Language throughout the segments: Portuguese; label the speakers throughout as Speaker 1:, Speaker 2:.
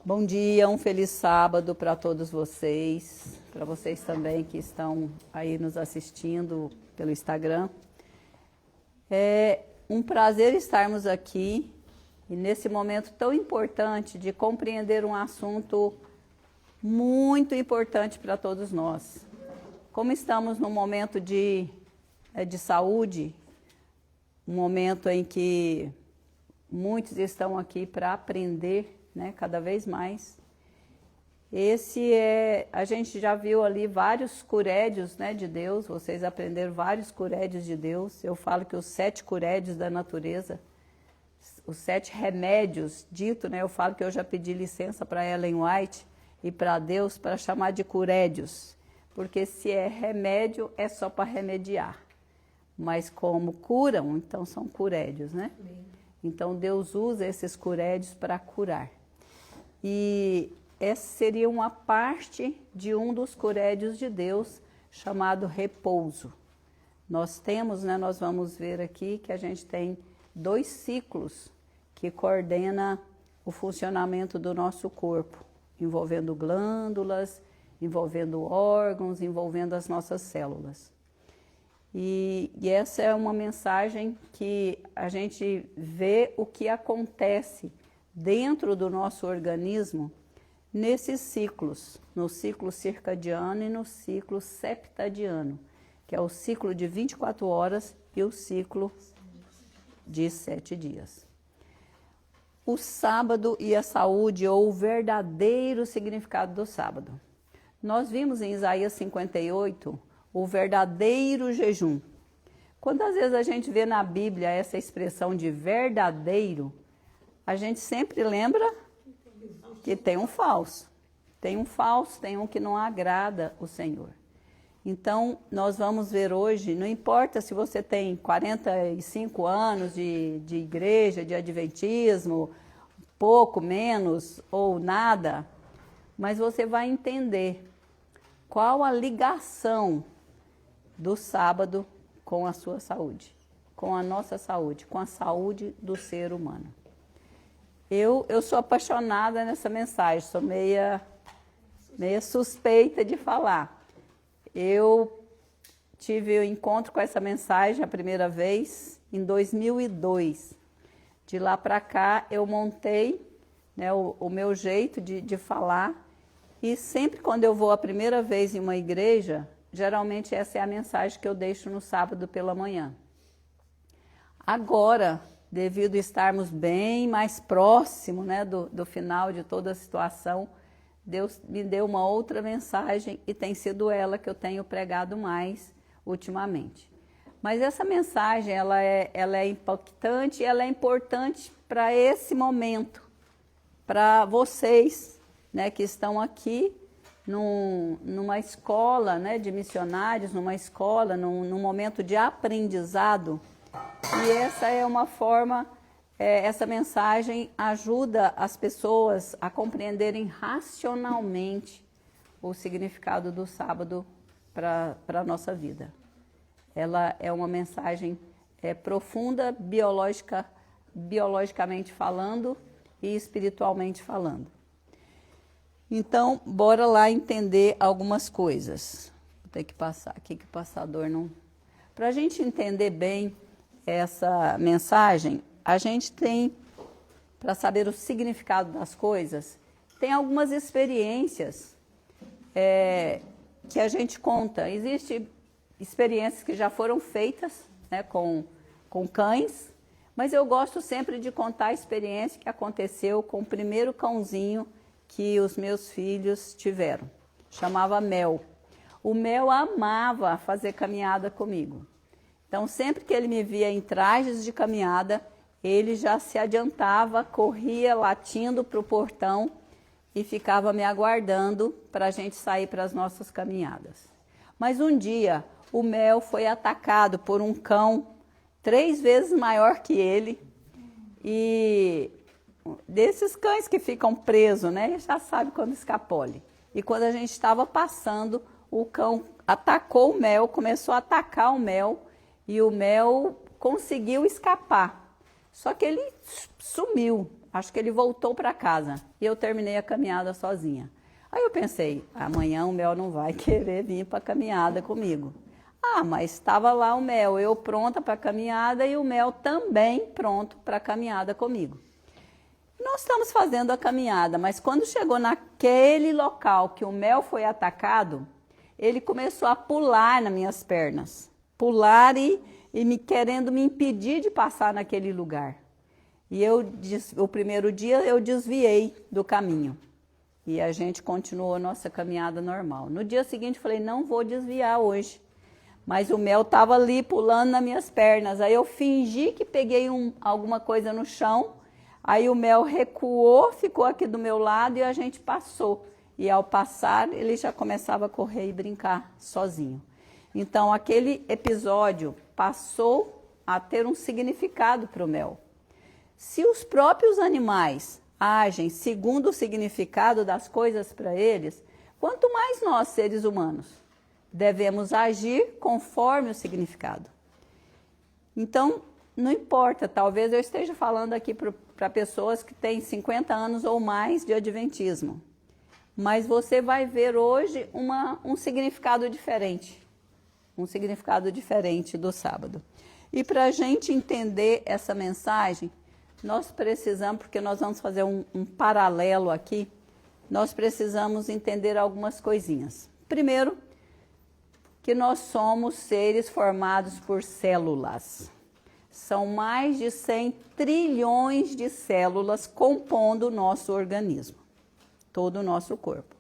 Speaker 1: Bom dia, um feliz sábado para todos vocês, para vocês também que estão aí nos assistindo pelo Instagram. É um prazer estarmos aqui e nesse momento tão importante de compreender um assunto muito importante para todos nós. Como estamos num momento de saúde, um momento em que muitos estão aqui para aprender, né, cada vez mais. A gente já viu ali vários curédios, né, de Deus, vocês aprenderam vários curédios de Deus. Eu falo que os 7 curédios da natureza, os 7 remédios dito, né, eu falo que eu já pedi licença para Ellen White e para Deus para chamar de curédios, porque se é remédio é só para remediar, mas como curam, então são curédios, né? Então Deus usa esses curédios para curar. E essa seria uma parte de um dos curédios de Deus, chamado repouso. Nós temos, né, nós vamos ver aqui que a gente tem 2 ciclos que coordenam o funcionamento do nosso corpo, envolvendo glândulas, envolvendo órgãos, envolvendo as nossas células. E essa é uma mensagem que a gente vê o que acontece dentro do nosso organismo nesses ciclos, no ciclo circadiano e no ciclo septadiano, que é o ciclo de 24 horas e o ciclo de 7 dias. O sábado e a saúde, ou o verdadeiro significado do sábado. Nós vimos em Isaías 58 o verdadeiro jejum. Quantas vezes a gente vê na Bíblia essa expressão de verdadeiro, a gente sempre lembra que tem um falso. Tem um falso, tem um que não agrada o Senhor. Então, nós vamos ver hoje, não importa se você tem 45 anos de igreja, de adventismo, pouco, menos ou nada, mas você vai entender qual a ligação do sábado com a sua saúde, com a nossa saúde, com a saúde do ser humano. Eu sou apaixonada nessa mensagem, sou meia suspeita de falar. Eu tive o encontro com essa mensagem a primeira vez em 2002. De lá para cá eu montei, né, o meu jeito de falar, e sempre quando eu vou a primeira vez em uma igreja, geralmente essa é a mensagem que eu deixo no sábado pela manhã. Agora, devido a estarmos bem mais próximo, né, do final de toda a situação, Deus me deu uma outra mensagem e tem sido ela que eu tenho pregado mais ultimamente. Mas essa mensagem, ela é impactante e ela é importante para esse momento, para vocês, né, que estão aqui numa escola, né, de missionários, numa escola, num momento de aprendizado. E essa é uma forma, essa mensagem ajuda as pessoas a compreenderem racionalmente o significado do sábado para a nossa vida. Ela é uma mensagem profunda, biologicamente falando e espiritualmente falando. Então, bora lá entender algumas coisas. Vou ter que passar aqui que o passador não... Para a gente entender bem essa mensagem, a gente tem, para saber o significado das coisas, tem algumas experiências que a gente conta. Existem experiências que já foram feitas, né, com cães, mas eu gosto sempre de contar a experiência que aconteceu com o primeiro cãozinho que os meus filhos tiveram. Chamava Mel. O Mel amava fazer caminhada comigo. Então, sempre que ele me via em trajes de caminhada, ele já se adiantava, corria latindo para o portão e ficava me aguardando para a gente sair para as nossas caminhadas. Mas um dia, o Mel foi atacado por um cão 3 vezes maior que ele, e desses cães que ficam presos, né? Já sabe quando escapole. E quando a gente estava passando, o cão atacou o Mel, começou a atacar o Mel, e o Mel conseguiu escapar. Só que ele sumiu. acho que ele voltou para casa e eu terminei a caminhada sozinha. Aí eu pensei, amanhã o Mel não vai querer vir para a caminhada comigo. Ah, mas estava lá o Mel, eu pronta para a caminhada e o Mel também pronto para a caminhada comigo. Nós estamos fazendo a caminhada, mas quando chegou naquele local que o Mel foi atacado, ele começou a pular nas minhas pernas. Pular e querendo me impedir de passar naquele lugar. E o primeiro dia eu desviei do caminho. E a gente continuou a nossa caminhada normal. No dia seguinte, falei, não vou desviar hoje. Mas o Mel estava ali pulando nas minhas pernas. Aí eu fingi que peguei alguma coisa no chão. Aí o Mel recuou, ficou aqui do meu lado e a gente passou. E ao passar, ele já começava a correr e brincar sozinho. Então, aquele episódio passou a ter um significado para o Mel. Se os próprios animais agem segundo o significado das coisas para eles, quanto mais nós, seres humanos, devemos agir conforme o significado. Então, não importa, talvez eu esteja falando aqui para pessoas que têm 50 anos ou mais de adventismo, mas você vai ver hoje um significado diferente. Um significado diferente do sábado. E para a gente entender essa mensagem, nós precisamos, porque nós vamos fazer um paralelo aqui, nós precisamos entender algumas coisinhas. Primeiro, que nós somos seres formados por células. São mais de 100 trilhões de células compondo o nosso organismo, todo o nosso corpo.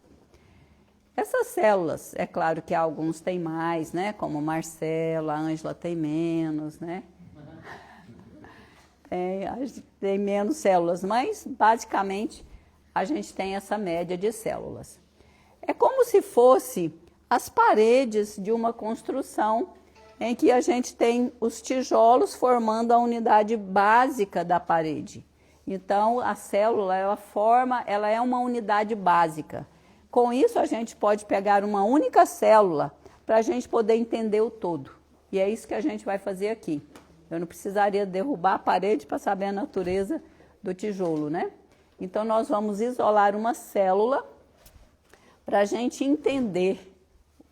Speaker 1: Essas células, é claro que alguns têm mais, né? Como Marcelo, a Ângela tem menos, né? Tem menos células, mas basicamente a gente tem essa média de células. É como se fosse as paredes de uma construção em que a gente tem os tijolos formando a unidade básica da parede. Então, a célula, ela é uma unidade básica. Com isso, a gente pode pegar uma única célula para a gente poder entender o todo. E é isso que a gente vai fazer aqui. Eu não precisaria derrubar a parede para saber a natureza do tijolo, né? Então, nós vamos isolar uma célula para a gente entender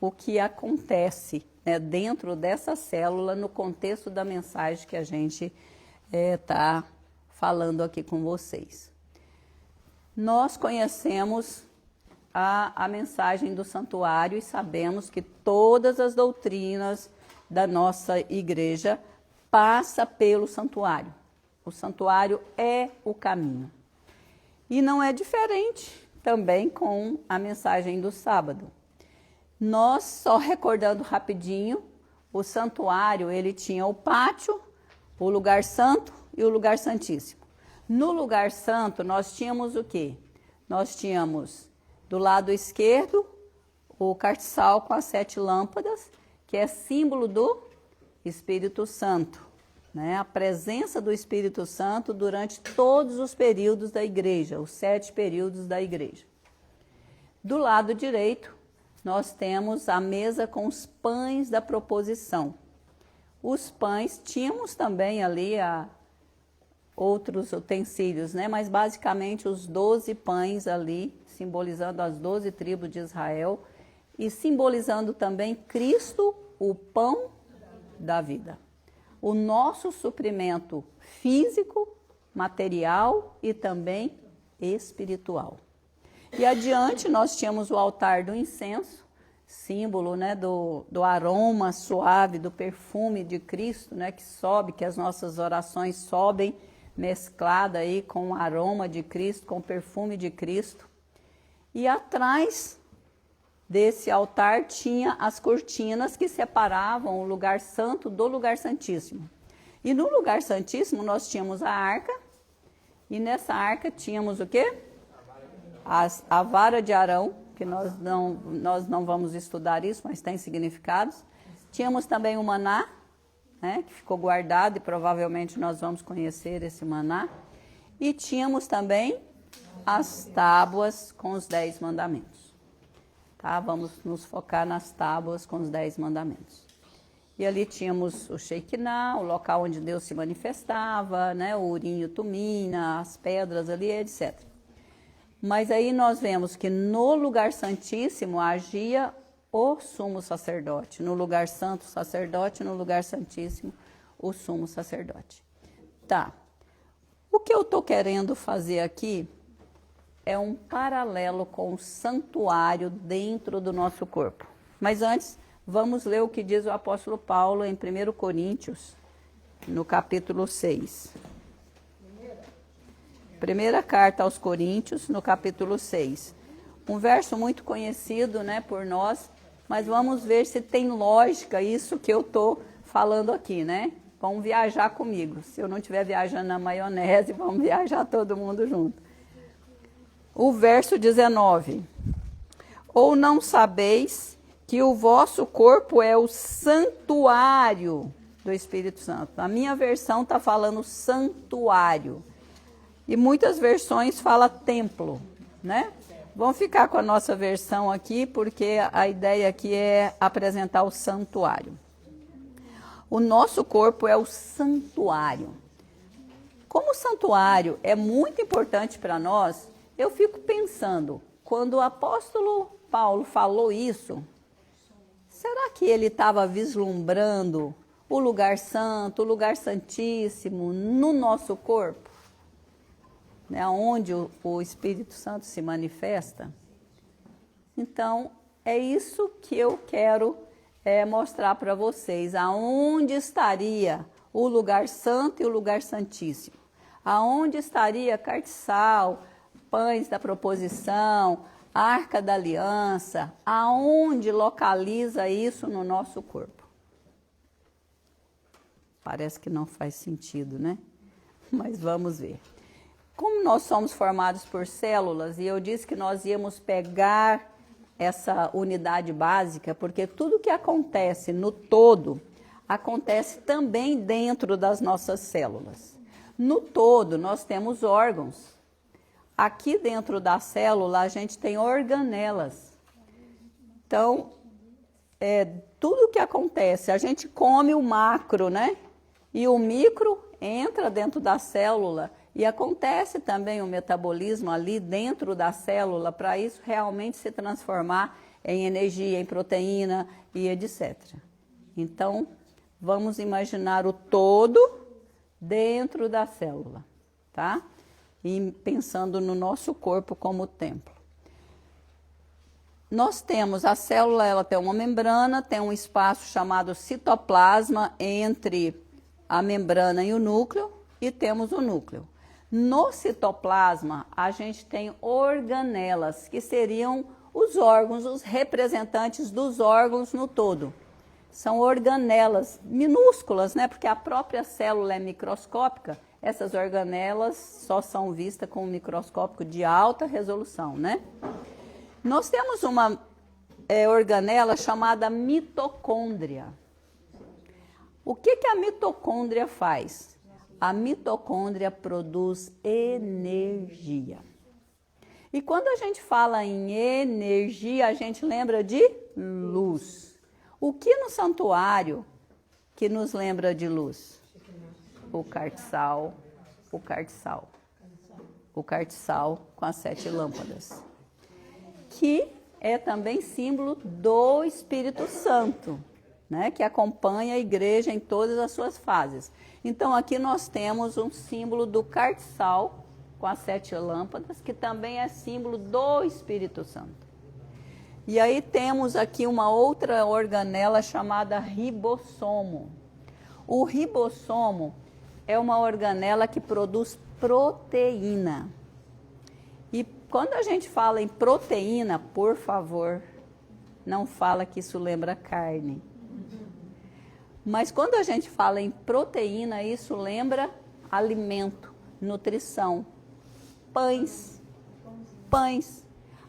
Speaker 1: o que acontece, né, dentro dessa célula no contexto da mensagem que a gente está falando aqui com vocês. Nós conhecemos a mensagem do santuário e sabemos que todas as doutrinas da nossa igreja passam pelo santuário. O santuário é o caminho. E não é diferente também com a mensagem do sábado. Nós, só recordando rapidinho, o santuário, ele tinha o pátio, o lugar santo e o lugar santíssimo. No lugar santo, nós tínhamos o quê? Nós tínhamos do lado esquerdo o castiçal com as 7 lâmpadas, que é símbolo do Espírito Santo, né? A presença do Espírito Santo durante todos os períodos da igreja, os 7 períodos da igreja. Do lado direito, nós temos a mesa com os pães da proposição. Os pães, tínhamos também ali outros utensílios, né? Mas basicamente os 12 pães ali, simbolizando as 12 tribos de Israel e simbolizando também Cristo, o pão da vida. O nosso suprimento físico, material e também espiritual. E adiante nós tínhamos o altar do incenso, símbolo, né, do aroma suave, do perfume de Cristo, né, que sobe, que as nossas orações sobem, mesclada aí com o aroma de Cristo, com o perfume de Cristo. E atrás desse altar tinha as cortinas que separavam o lugar santo do lugar santíssimo. E no lugar santíssimo nós tínhamos a arca, e nessa arca tínhamos o quê? A vara de Arão, que nós não vamos estudar isso, mas tem significados. Tínhamos também o maná, né, que ficou guardado e provavelmente nós vamos conhecer esse maná. E tínhamos também as tábuas com os 10 mandamentos. Tá? Vamos nos focar nas tábuas com os 10 mandamentos. E ali tínhamos o Shekinah, o local onde Deus se manifestava, né? O Urim e o Tumim, as pedras ali, etc. Mas aí nós vemos que no lugar santíssimo agia o sumo sacerdote. No lugar santo, o sacerdote, no lugar santíssimo, o sumo sacerdote. Tá. O que eu estou querendo fazer aqui é um paralelo com o santuário dentro do nosso corpo. Mas antes, vamos ler o que diz o apóstolo Paulo em 1 Coríntios, no capítulo 6. Primeira carta aos Coríntios, no capítulo 6. Um verso muito conhecido, né, por nós, mas vamos ver se tem lógica isso que eu estou falando aqui, né? Vamos viajar comigo. Se eu não estiver viajando na maionese, vamos viajar todo mundo junto. O verso 19. Ou não sabeis que o vosso corpo é o santuário do Espírito Santo? A minha versão está falando santuário. E muitas versões falam templo, né? Vamos ficar com a nossa versão aqui, porque a ideia aqui é apresentar o santuário. O nosso corpo é o santuário. Como o santuário é muito importante para nós, eu fico pensando, quando o apóstolo Paulo falou isso, será que ele estava vislumbrando o lugar santo, o lugar santíssimo no nosso corpo? Né, onde o Espírito Santo se manifesta? Então, é isso que eu quero mostrar para vocês. Aonde estaria o lugar santo e o lugar santíssimo? Aonde estaria cartiçal, pães da proposição, arca da aliança? Aonde localiza isso no nosso corpo? Parece que não faz sentido, né? Mas vamos ver. Como nós somos formados por células, e eu disse que nós íamos pegar essa unidade básica, porque tudo que acontece no todo, acontece também dentro das nossas células. No todo, nós temos órgãos. Aqui dentro da célula, a gente tem organelas. Então, tudo que acontece, a gente come o macro, né? E o micro entra dentro da célula. E acontece também o metabolismo ali dentro da célula para isso realmente se transformar em energia, em proteína e etc. Então, vamos imaginar o todo dentro da célula, tá? E pensando no nosso corpo como templo. Nós temos, a célula, ela tem uma membrana, tem um espaço chamado citoplasma entre a membrana e o núcleo, e temos o núcleo. No citoplasma, a gente tem organelas, que seriam os órgãos, os representantes dos órgãos no todo. São organelas minúsculas, né? Porque a própria célula é microscópica, essas organelas só são vistas com um microscópio de alta resolução, né? Nós temos uma organela chamada mitocôndria. O que a mitocôndria faz? A mitocôndria produz energia. E quando a gente fala em energia, a gente lembra de luz. O que no santuário que nos lembra de luz? O cartiçal, o cartiçal. O cartiçal com as 7 lâmpadas. Que é também símbolo do Espírito Santo, né? Que acompanha a igreja em todas as suas fases. Então, aqui nós temos um símbolo do cartiçal com as 7 lâmpadas, que também é símbolo do Espírito Santo. E aí temos aqui uma outra organela chamada ribossomo. O ribossomo é uma organela que produz proteína. E quando a gente fala em proteína, por favor, não fala que isso lembra carne. Mas quando a gente fala em proteína, isso lembra alimento, nutrição. Pães.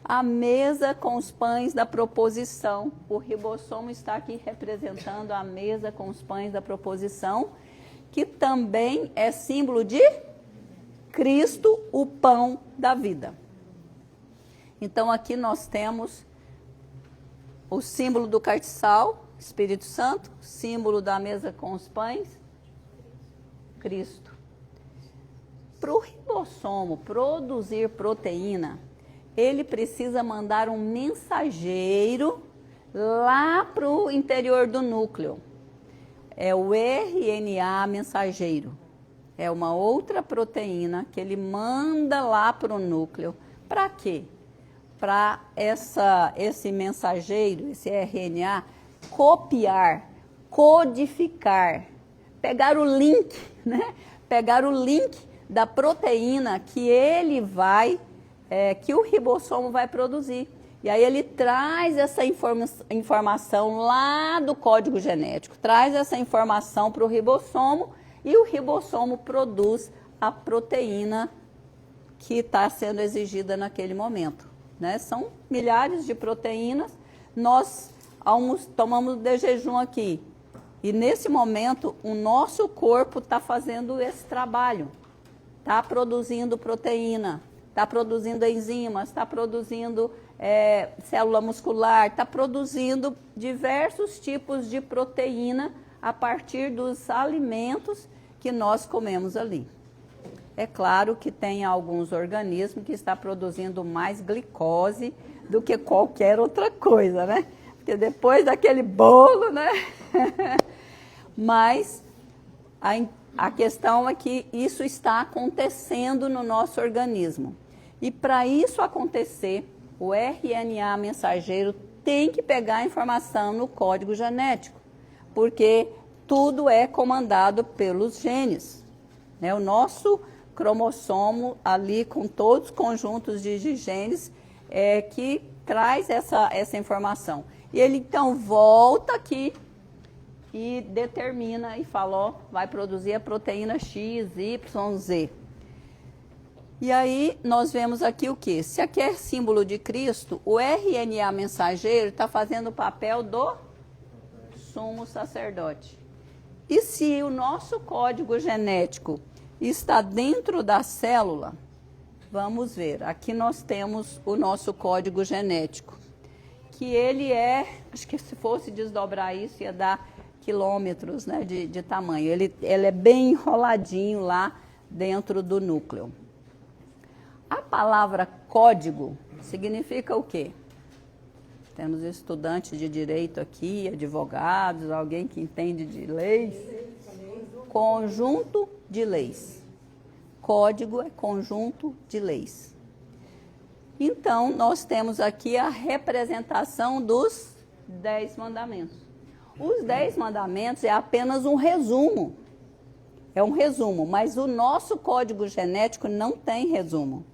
Speaker 1: A mesa com os pães da proposição. O ribossomo está aqui representando a mesa com os pães da proposição, que também é símbolo de Cristo, o pão da vida. Então aqui nós temos o símbolo do cartiçal, Espírito Santo, símbolo da mesa com os pães, Cristo. Para o ribossomo produzir proteína, ele precisa mandar um mensageiro lá para o interior do núcleo. É o RNA mensageiro. É uma outra proteína que ele manda lá para o núcleo. Para quê? Para esse mensageiro, esse RNA, copiar, codificar, pegar o link, né? Pegar o link da proteína que ele vai, que o ribossomo vai produzir. E aí ele traz essa informação lá do código genético, traz essa informação para o ribossomo e o ribossomo produz a proteína que está sendo exigida naquele momento. Né? São milhares de proteínas, nós tomamos de jejum aqui. E nesse momento o nosso corpo está fazendo esse trabalho. Está produzindo proteína, está produzindo enzimas, está produzindo célula muscular, está produzindo diversos tipos de proteína a partir dos alimentos que nós comemos ali. É claro que tem alguns organismos que estão produzindo mais glicose do que qualquer outra coisa, né? Porque depois daquele bolo, né? Mas a questão é que isso está acontecendo no nosso organismo. E para isso acontecer, o RNA mensageiro tem que pegar a informação no código genético, porque tudo é comandado pelos genes. Né? O nosso cromossomo ali com todos os conjuntos de genes que traz essa informação. E ele então volta aqui e determina e fala, ó, vai produzir a proteína X, Y, Z. E aí nós vemos aqui o quê? Se aqui é símbolo de Cristo, o RNA mensageiro está fazendo o papel do sumo sacerdote. E se o nosso código genético está dentro da célula, vamos ver, aqui nós temos o nosso código genético, que ele acho que se fosse desdobrar isso ia dar quilômetros, né, de tamanho. Ele é bem enroladinho lá dentro do núcleo. A palavra código significa o quê? Temos estudantes de direito aqui, advogados, alguém que entende de leis. Conjunto de leis. Código é conjunto de leis. Então, nós temos aqui a representação dos 10 mandamentos. Os 10 mandamentos é apenas um resumo. É um resumo, mas o nosso código genético não tem resumo.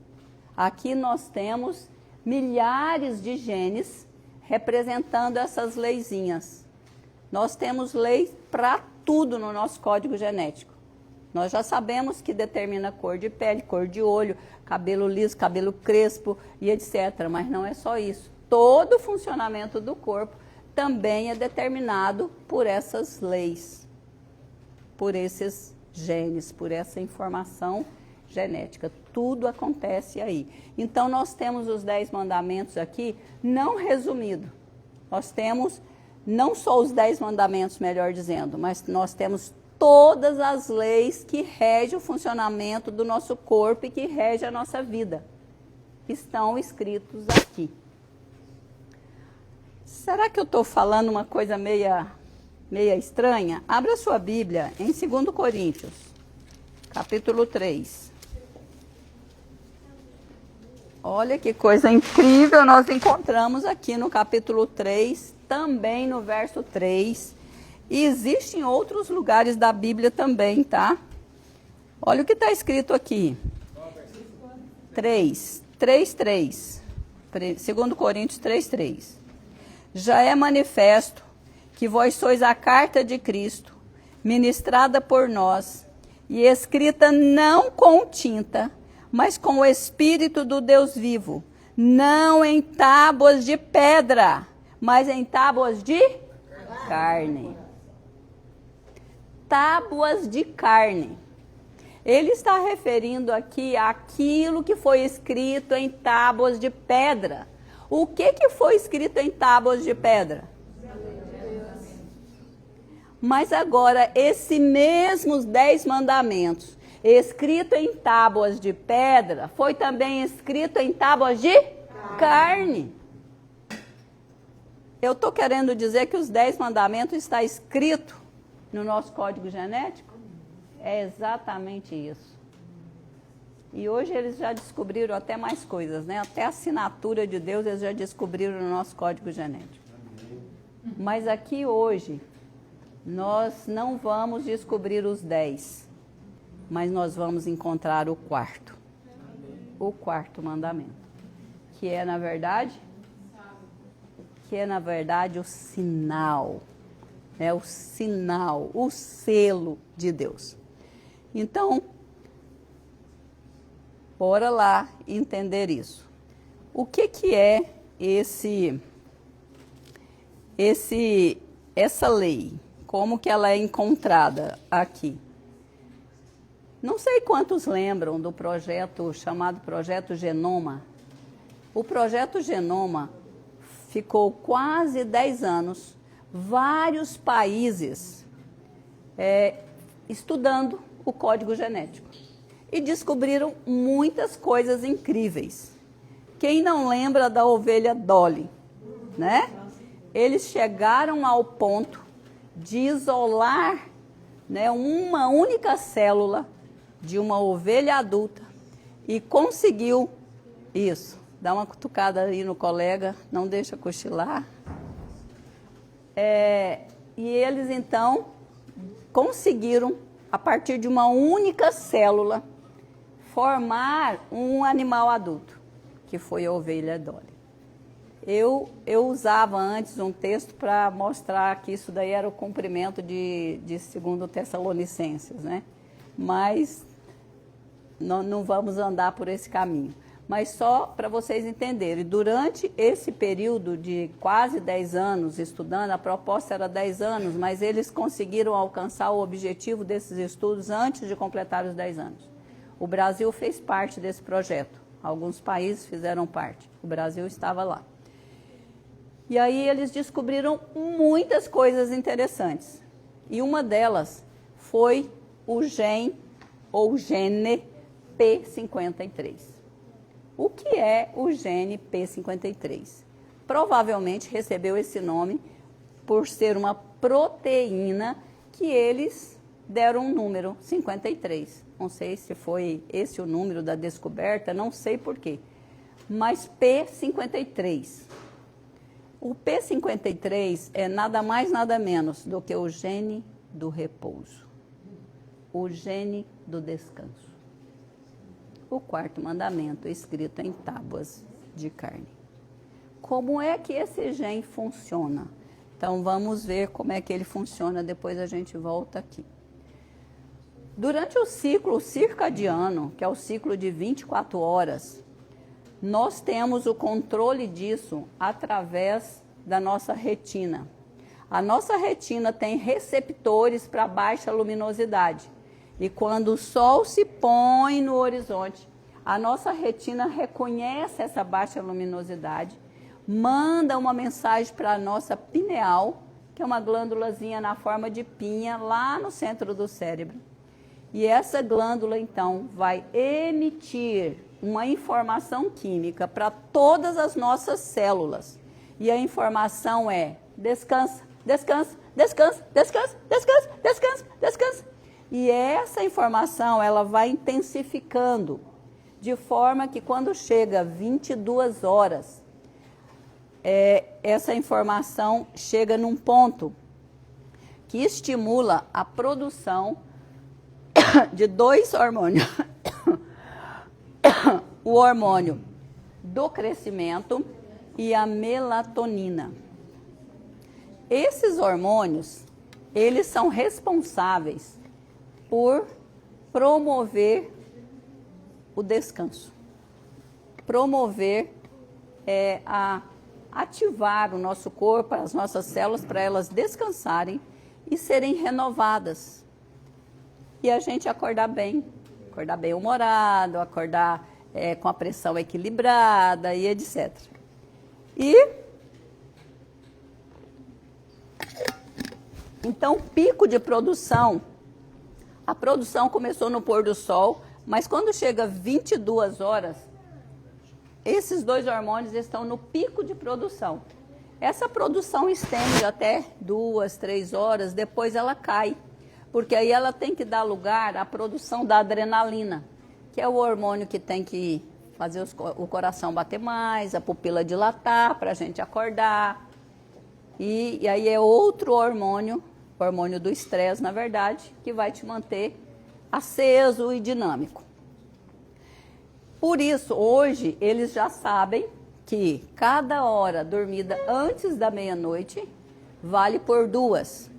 Speaker 1: Aqui nós temos milhares de genes representando essas leizinhas. Nós temos leis para tudo no nosso código genético. Nós já sabemos que determina cor de pele, cor de olho, cabelo liso, cabelo crespo e etc. Mas não é só isso. Todo o funcionamento do corpo também é determinado por essas leis, por esses genes, por essa informação genética. Tudo acontece aí. Então, nós temos os 10 mandamentos aqui, não resumido. Nós temos não só os 10 mandamentos, melhor dizendo, mas nós temos todas as leis que regem o funcionamento do nosso corpo e que regem a nossa vida. Estão escritos aqui. Será que eu estou falando uma coisa meia estranha? Abra sua Bíblia em 2 Coríntios, capítulo 3. Olha que coisa incrível nós encontramos aqui no capítulo 3, também no verso 3. E existem outros lugares da Bíblia também, tá? Olha o que está escrito aqui. 3. 2 Coríntios 3. Já é manifesto que vós sois a carta de Cristo, ministrada por nós, e escrita não com tinta, mas com o Espírito do Deus vivo, não em tábuas de pedra, mas em tábuas de carne. Tábuas de carne. Ele está referindo aqui àquilo que foi escrito em tábuas de pedra. O que foi escrito em tábuas de pedra? Mas agora, esses mesmos 10 mandamentos, escrito em tábuas de pedra, foi também escrito em tábuas de carne. Eu estou querendo dizer que os 10 mandamentos está escrito no nosso código genético? É exatamente isso. E hoje eles já descobriram até mais coisas, né? Até a assinatura de Deus eles já descobriram no nosso código genético. Mas aqui hoje, nós não vamos descobrir os 10, mas nós vamos encontrar o quarto. O quarto mandamento. Que é, na verdade, o sinal. É o sinal, o selo de Deus. Então, bora lá entender isso. O que é essa lei? Como que ela é encontrada aqui? Não sei quantos lembram do projeto chamado Projeto Genoma. O Projeto Genoma ficou quase 10 anos, vários países estudando o código genético. E descobriram muitas coisas incríveis. Quem não lembra da ovelha Dolly, né? Eles chegaram ao ponto de isolar, né, uma única célula de uma ovelha adulta e conseguiu isso. Dá uma cutucada aí no colega, não deixa cochilar. E eles então conseguiram, a partir de uma única célula, formar um animal adulto, que foi a ovelha Dolly. Eu usava antes um texto para mostrar que isso daí era o cumprimento de 2 Tessalonicenses, né? Mas não vamos andar por esse caminho. Mas só para vocês entenderem, durante esse período de quase 10 anos estudando, a proposta era 10 anos, mas eles conseguiram alcançar o objetivo desses estudos antes de completar os 10 anos. O Brasil fez parte desse projeto, alguns países fizeram parte, o Brasil estava lá. E aí eles descobriram muitas coisas interessantes. E uma delas foi o gene P53. O que é o gene P53? Provavelmente recebeu esse nome por ser uma proteína que eles deram um número, 53. Não sei se foi esse o número da descoberta, não sei porquê. Mas P53. O P53 é nada mais, nada menos do que o gene do repouso. O gene do descanso. O quarto mandamento escrito em tábuas de carne. Como é que esse gene funciona? Então vamos ver como é que ele funciona, depois a gente volta aqui. Durante o ciclo circadiano, que é o ciclo de 24 horas, nós temos o controle disso através da nossa retina. A nossa retina tem receptores para baixa luminosidade. E quando o sol se põe no horizonte, a nossa retina reconhece essa baixa luminosidade, manda uma mensagem para a nossa pineal, que é uma glândulazinha na forma de pinha, lá no centro do cérebro. E essa glândula, então, vai emitir uma informação química para todas as nossas células. E a informação é: descansa, descansa, descansa, descansa, descansa, descansa, descansa. E essa informação, ela vai intensificando, de forma que quando chega 22 horas, essa informação chega num ponto que estimula a produção de 2 hormônios. O hormônio do crescimento e a melatonina. Esses hormônios, eles são responsáveis por promover o descanso. Promover ativar o nosso corpo, as nossas células, para elas descansarem e serem renovadas. E a gente acordar bem humorado, acordar com a pressão equilibrada e etc. E Então, o pico de produção, a produção começou no pôr do sol, mas quando chega 22 horas, esses dois hormônios estão no pico de produção. Essa produção estende até 2, 3 horas, depois ela cai, porque aí ela tem que dar lugar à produção da adrenalina, que é o hormônio que tem que fazer o coração bater mais, a pupila dilatar para a gente acordar. E aí é outro hormônio, o hormônio do estresse, na verdade, que vai te manter aceso e dinâmico. Por isso, hoje, eles já sabem que cada hora dormida antes da meia-noite vale por 2.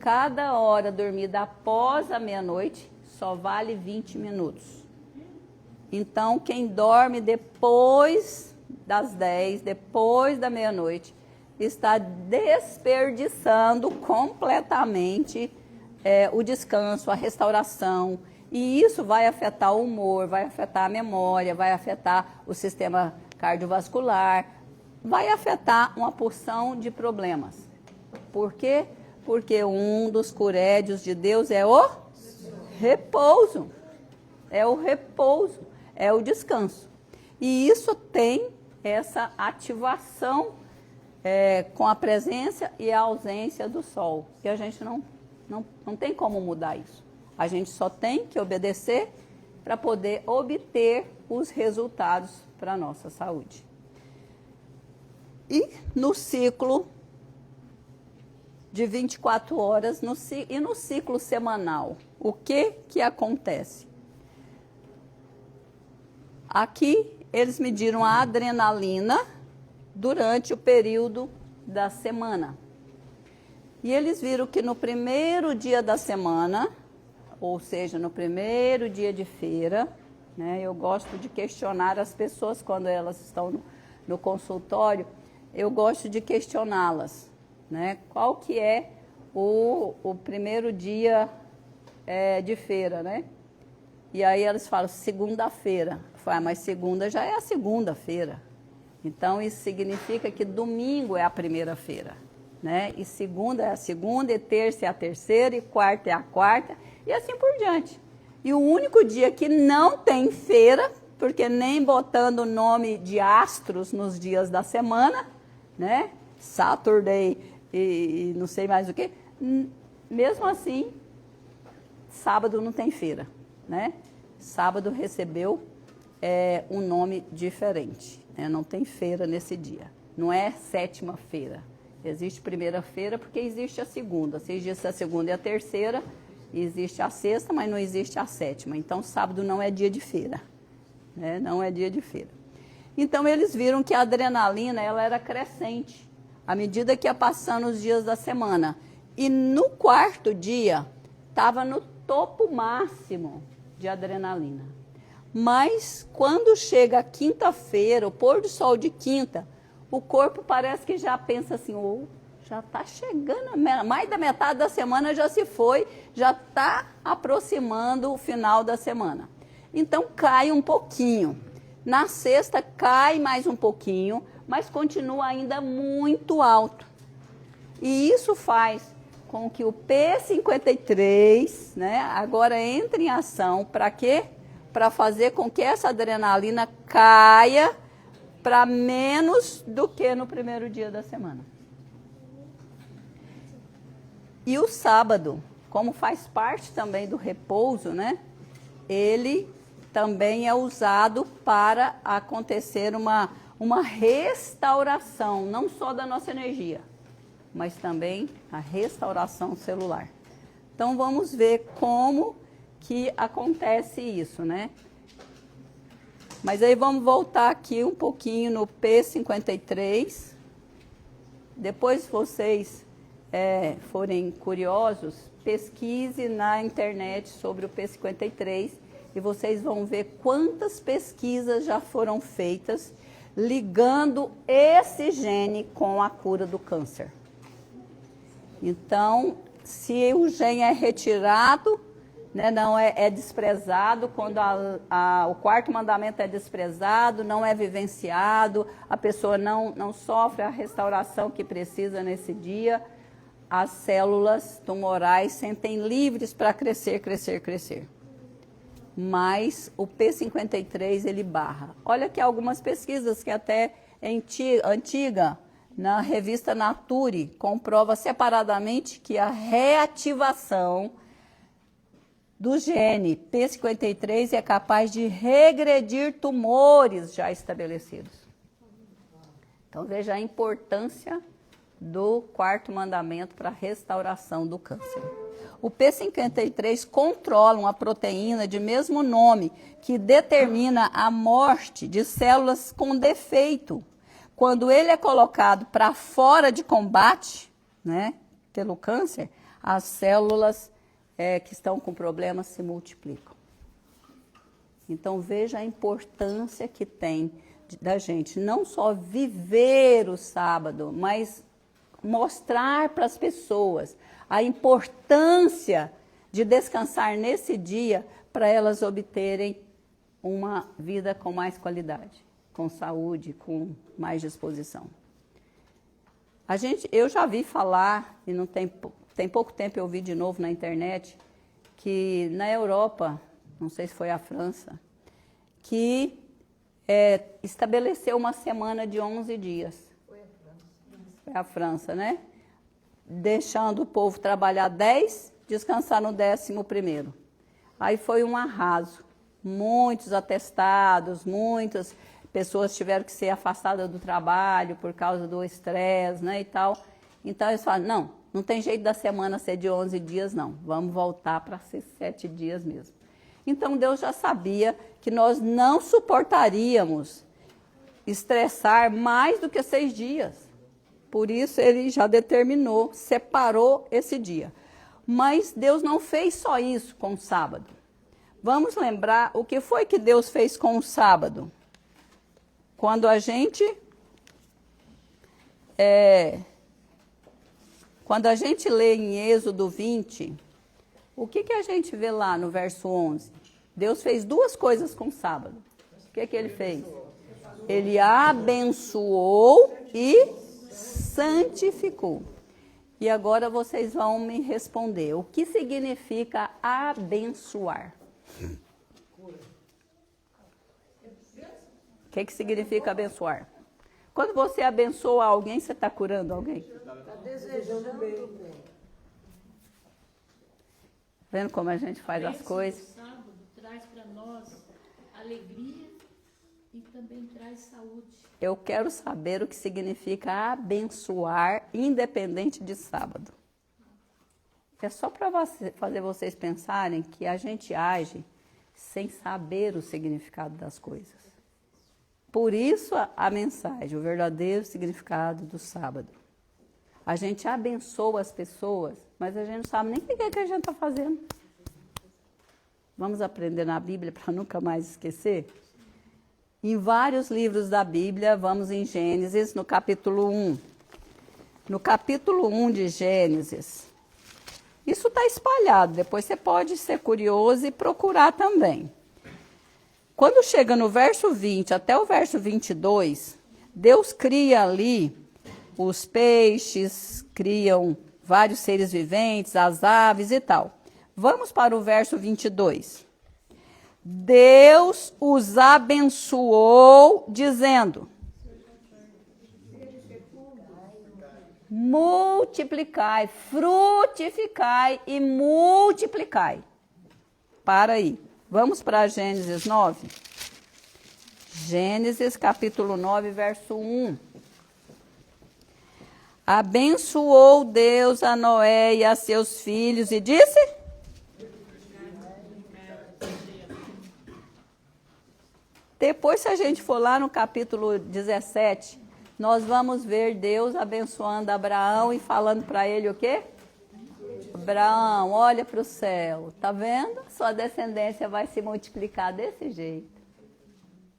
Speaker 1: Cada hora dormida após a meia-noite só vale 20 minutos. Então, quem dorme depois das 10, depois da meia-noite, está desperdiçando completamente o descanso, a restauração. E isso vai afetar o humor, vai afetar a memória, vai afetar o sistema cardiovascular, vai afetar uma porção de problemas. Por quê? Porque um dos curédios de Deus é o repouso. É o repouso, é o descanso. E isso tem essa ativação com a presença e a ausência do sol. E a gente não tem como mudar isso. A gente só tem que obedecer para poder obter os resultados para a nossa saúde. E no ciclo de 24 horas, e no ciclo semanal, o que acontece? Aqui eles mediram a adrenalina durante o período da semana. E eles viram que no primeiro dia da semana, ou seja, no primeiro dia de feira, né, eu gosto de questionar as pessoas quando elas estão no consultório, eu gosto de questioná-las, né, qual que é o primeiro dia de feira, né? E aí elas falam, segunda-feira. Eu falo, mas segunda já é a segunda-feira. Então, isso significa que domingo é a primeira-feira, né? E segunda é a segunda, e terça é a terceira, e quarta é a quarta, e assim por diante. E o único dia que não tem feira, porque nem botando o nome de astros nos dias da semana, né? Saturday e não sei mais o que, mesmo assim, sábado não tem feira, né? Sábado recebeu um nome diferente, né? Não tem feira nesse dia. Não é sétima feira. Existe primeira-feira porque existe a segunda. Se existe a segunda e a terceira, existe a sexta, mas não existe a sétima. Então, sábado não é dia de feira, né? Não é dia de feira. Então, eles viram que a adrenalina ela era crescente à medida que ia passando os dias da semana. E no quarto dia, estava no topo máximo de adrenalina. Mas, quando chega a quinta-feira, o pôr do sol de quinta, o corpo parece que já pensa assim, já está chegando, mais da metade da semana já se foi, já está aproximando o final da semana. Então, cai um pouquinho. Na sexta, cai mais um pouquinho, mas continua ainda muito alto. E isso faz com que o P53, né, agora entre em ação. Para quê? Para fazer com que essa adrenalina caia para menos do que no primeiro dia da semana. E o sábado, como faz parte também do repouso, né, ele também é usado para acontecer uma restauração, não só da nossa energia, mas também a restauração celular. Então, vamos ver como que acontece isso, né? Mas aí vamos voltar aqui um pouquinho no P53. Depois, se vocês forem curiosos, pesquise na internet sobre o P53 e vocês vão ver quantas pesquisas já foram feitas ligando esse gene com a cura do câncer. Então, se o gene é retirado, né, não é desprezado, quando o quarto mandamento é desprezado, não é vivenciado, a pessoa não sofre a restauração que precisa nesse dia, as células tumorais sentem livres para crescer, crescer, crescer. Mas o P53 ele barra. Olha aqui algumas pesquisas que até é antiga, na revista Nature, comprova separadamente que a reativação do gene P53 é capaz de regredir tumores já estabelecidos. Então veja a importância do quarto mandamento para a restauração do câncer. O P53 controla uma proteína de mesmo nome que determina a morte de células com defeito. Quando ele é colocado para fora de combate, né, pelo câncer, as células que estão com problemas se multiplicam. Então veja a importância que tem da gente não só viver o sábado, mas mostrar para as pessoas a importância de descansar nesse dia para elas obterem uma vida com mais qualidade, com saúde, com mais disposição. Eu já vi falar, e não tem pouco tempo eu vi de novo na internet, que na Europa, não sei se foi a França, que estabeleceu uma semana de 11 dias. Foi a França, né? Deixando o povo trabalhar 10, descansar no 11º. Aí foi um arraso. Muitos atestados, muitas pessoas tiveram que ser afastadas do trabalho por causa do estresse, né, e tal. Então eles falaram, não tem jeito da semana ser de 11 dias, não. Vamos voltar para ser 7 dias mesmo. Então Deus já sabia que nós não suportaríamos estressar mais do que 6 dias. Por isso ele já determinou, separou esse dia. Mas Deus não fez só isso com o sábado. Vamos lembrar o que foi que Deus fez com o sábado. Quando a gente lê em Êxodo 20, o que a gente vê lá no verso 11? Deus fez 2 coisas com o sábado. O que ele fez? Ele abençoou e santificou. E agora vocês vão me responder. O que significa abençoar? O que significa abençoar? Quando você abençoa alguém, você está curando alguém?
Speaker 2: Está desejando bem.
Speaker 1: Vendo como a gente faz as coisas?
Speaker 3: O sábado traz para nós alegria e também traz saúde.
Speaker 1: Eu quero saber o que significa abençoar, independente de sábado. É só para fazer vocês pensarem que a gente age sem saber o significado das coisas. Por isso a mensagem, o verdadeiro significado do sábado. A gente abençoa as pessoas, mas a gente não sabe nem o que a gente está fazendo. Vamos aprender na Bíblia para nunca mais esquecer? Em vários livros da Bíblia, vamos em Gênesis, no capítulo 1. No capítulo 1 de Gênesis, isso está espalhado, depois você pode ser curioso e procurar também. Quando chega no verso 20 até o verso 22, Deus cria ali os peixes, criam vários seres viventes, as aves e tal. Vamos para o verso 22. Deus os abençoou, dizendo: multiplicai, frutificai e multiplicai. Para aí. Vamos para Gênesis 9. Gênesis capítulo 9, verso 1. Abençoou Deus a Noé e a seus filhos e disse: depois, se a gente for lá no capítulo 17, nós vamos ver Deus abençoando Abraão e falando para ele o quê? Abraão, olha para o céu, tá vendo? Sua descendência vai se multiplicar desse jeito.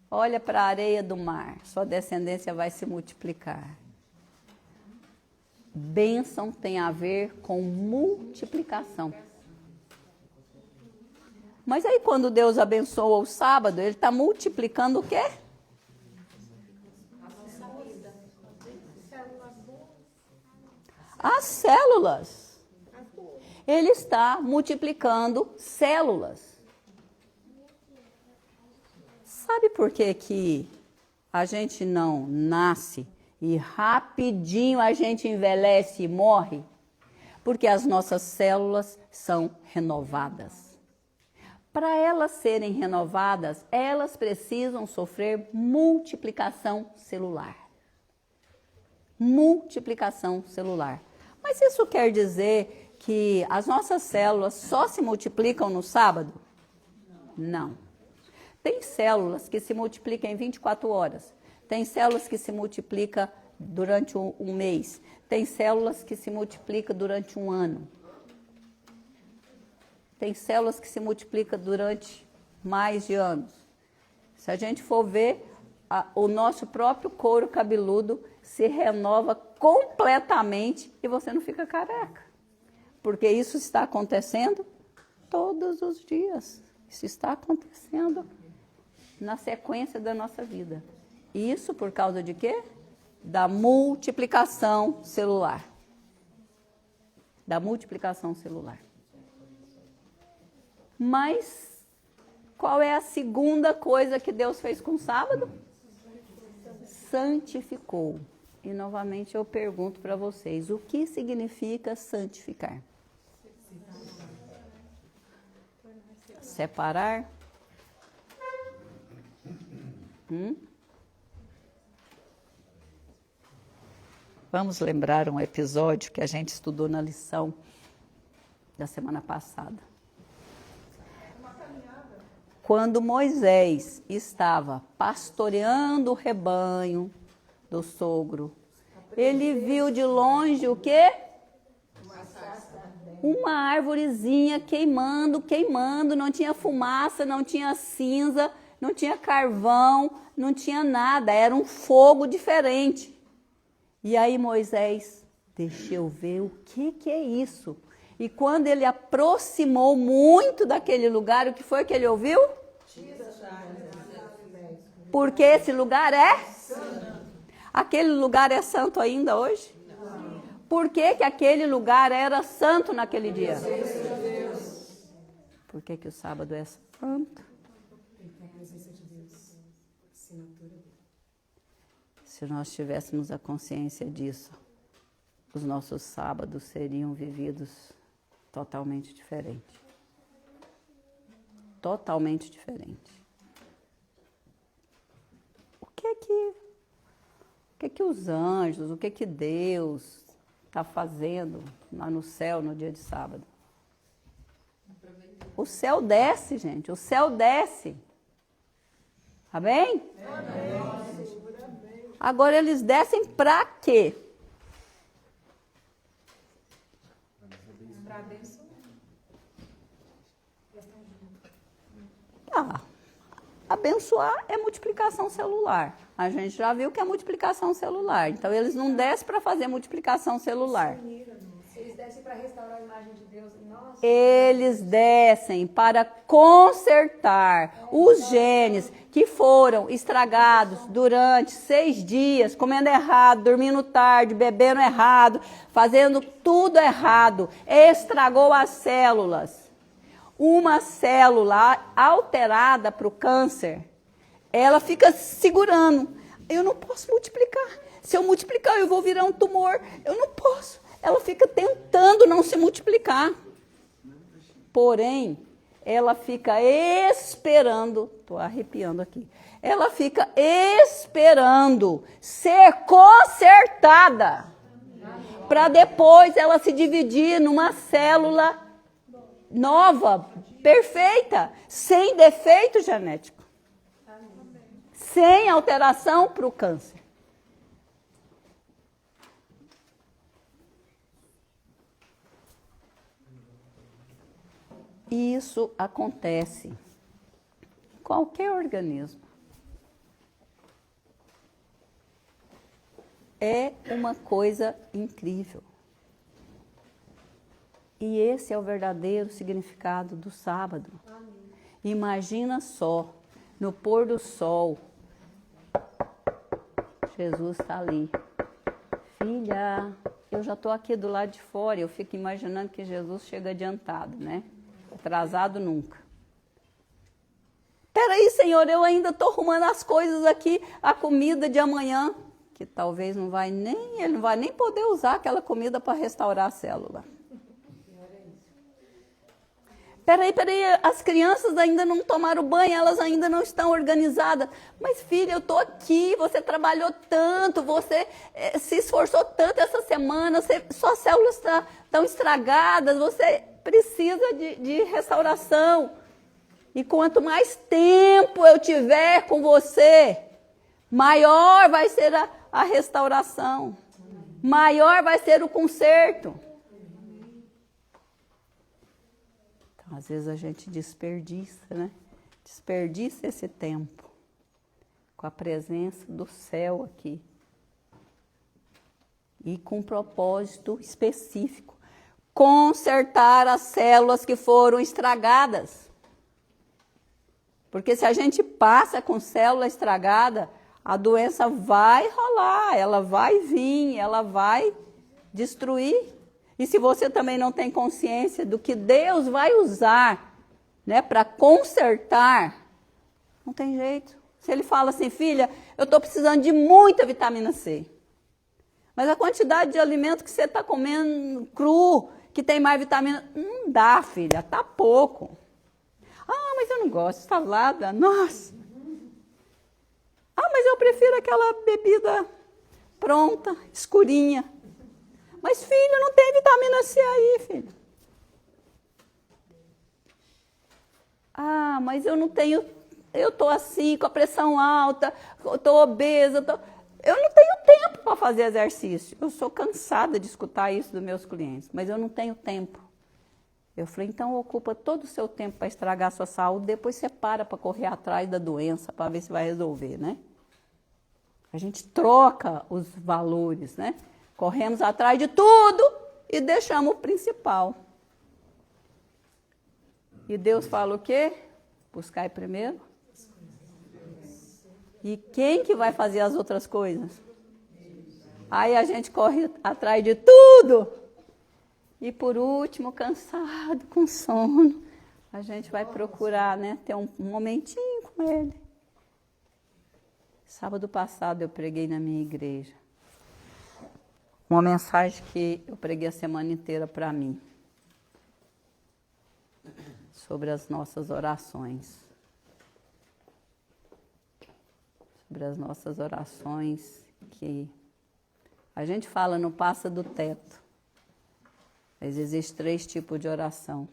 Speaker 1: Olha para a areia do mar, sua descendência vai se multiplicar. Bênção tem a ver com multiplicação. Mas aí quando Deus abençoa o sábado, ele está multiplicando o quê? As células. Ele está multiplicando células. Sabe por que que a gente não nasce e rapidinho a gente envelhece e morre? Porque as nossas células são renovadas. Para elas serem renovadas, elas precisam sofrer multiplicação celular. Multiplicação celular. Mas isso quer dizer que as nossas células só se multiplicam no sábado? Não. Tem células que se multiplicam em 24 horas. Tem células que se multiplicam durante um mês. Tem células que se multiplicam durante um ano. Tem células que se multiplicam durante mais de anos. Se a gente for ver, o nosso próprio couro cabeludo se renova completamente e você não fica careca. Porque isso está acontecendo todos os dias. Isso está acontecendo na sequência da nossa vida. Isso por causa de quê? Da multiplicação celular. Da multiplicação celular. Mas qual é a segunda coisa que Deus fez com o sábado? Santificou. E novamente eu pergunto para vocês, o que significa santificar? Separar? Vamos lembrar um episódio que a gente estudou na lição da semana passada. Quando Moisés estava pastoreando o rebanho do sogro, ele viu de longe o quê? Uma árvorezinha queimando, queimando, não tinha fumaça, não tinha cinza, não tinha carvão, não tinha nada, era um fogo diferente. E aí Moisés, deixa eu ver o que é isso. E quando ele aproximou muito daquele lugar, o que foi que ele ouviu? Porque esse lugar é santo. Aquele lugar é santo ainda hoje? Não. Por que que aquele lugar era santo naquele dia? Por que que o sábado é santo? Se nós tivéssemos a consciência disso, os nossos sábados seriam vividos totalmente diferente. Totalmente diferente. O que que os anjos, o que Deus está fazendo lá no céu no dia de sábado? O céu desce, gente, o céu desce. Amém? Amém. Agora eles descem para quê? Para abençoar. Tá. Abençoar é multiplicação celular. A gente já viu que é multiplicação celular. Então, eles não descem para fazer multiplicação celular.
Speaker 2: Eles descem para restaurar a imagem de Deus em nós.
Speaker 1: Eles descem para consertar os genes que foram estragados durante 6 dias, comendo errado, dormindo tarde, bebendo errado, fazendo tudo errado. Estragou as células. Uma célula alterada para o câncer, ela fica segurando. Eu não posso multiplicar. Se eu multiplicar, eu vou virar um tumor. Eu não posso. Ela fica tentando não se multiplicar. Porém, ela fica esperando. Estou arrepiando aqui. Ela fica esperando ser consertada. Para depois ela se dividir numa célula nova, perfeita, sem defeito genético, sem alteração para o câncer. Isso acontece em qualquer organismo. É uma coisa incrível. E esse é o verdadeiro significado do sábado. Amém. Imagina só, no pôr do sol, Jesus está ali. Filha, eu já estou aqui do lado de fora, eu fico imaginando que Jesus chega adiantado, né? Atrasado nunca. Peraí, Senhor, eu ainda estou arrumando as coisas aqui, a comida de amanhã, que talvez ele não vai nem poder usar aquela comida para restaurar a célula. Peraí, as crianças ainda não tomaram banho, elas ainda não estão organizadas. Mas filha, eu estou aqui, você trabalhou tanto, você se esforçou tanto essa semana, suas células estão estragadas, você precisa de restauração. E quanto mais tempo eu tiver com você, maior vai ser a restauração, maior vai ser o conserto. Então, às vezes a gente desperdiça, né? Desperdiça esse tempo com a presença do céu aqui. E com um propósito específico. Consertar as células que foram estragadas. Porque se a gente passa com célula estragada, a doença vai rolar, ela vai vir, ela vai destruir. E se você também não tem consciência do que Deus vai usar, né, para consertar, não tem jeito. Se ele fala assim, filha, eu estou precisando de muita vitamina C. Mas a quantidade de alimento que você está comendo cru, que tem mais vitamina, não dá, filha, tá pouco. Ah, mas eu não gosto de salada, nossa. Ah, mas eu prefiro aquela bebida pronta, escurinha. Mas, filho, não tem vitamina C aí, filho. Ah, mas eu não tenho, eu estou assim, com a pressão alta, estou obesa, eu não tenho tempo para fazer exercício. Eu sou cansada de escutar isso dos meus clientes, mas eu não tenho tempo. Eu falei, então ocupa todo o seu tempo para estragar a sua saúde, depois você para correr atrás da doença, para ver se vai resolver, né? A gente troca os valores, né? Corremos atrás de tudo e deixamos o principal. E Deus fala o quê? Buscai primeiro. E quem que vai fazer as outras coisas? Aí a gente corre atrás de tudo. E por último, cansado, com sono, a gente vai procurar, né, ter um momentinho com ele. Sábado passado eu preguei na minha igreja. Uma mensagem que eu preguei a semana inteira para mim. Sobre as nossas orações. Sobre as nossas orações que a gente fala não passa do teto. Mas existem 3 tipos de oração.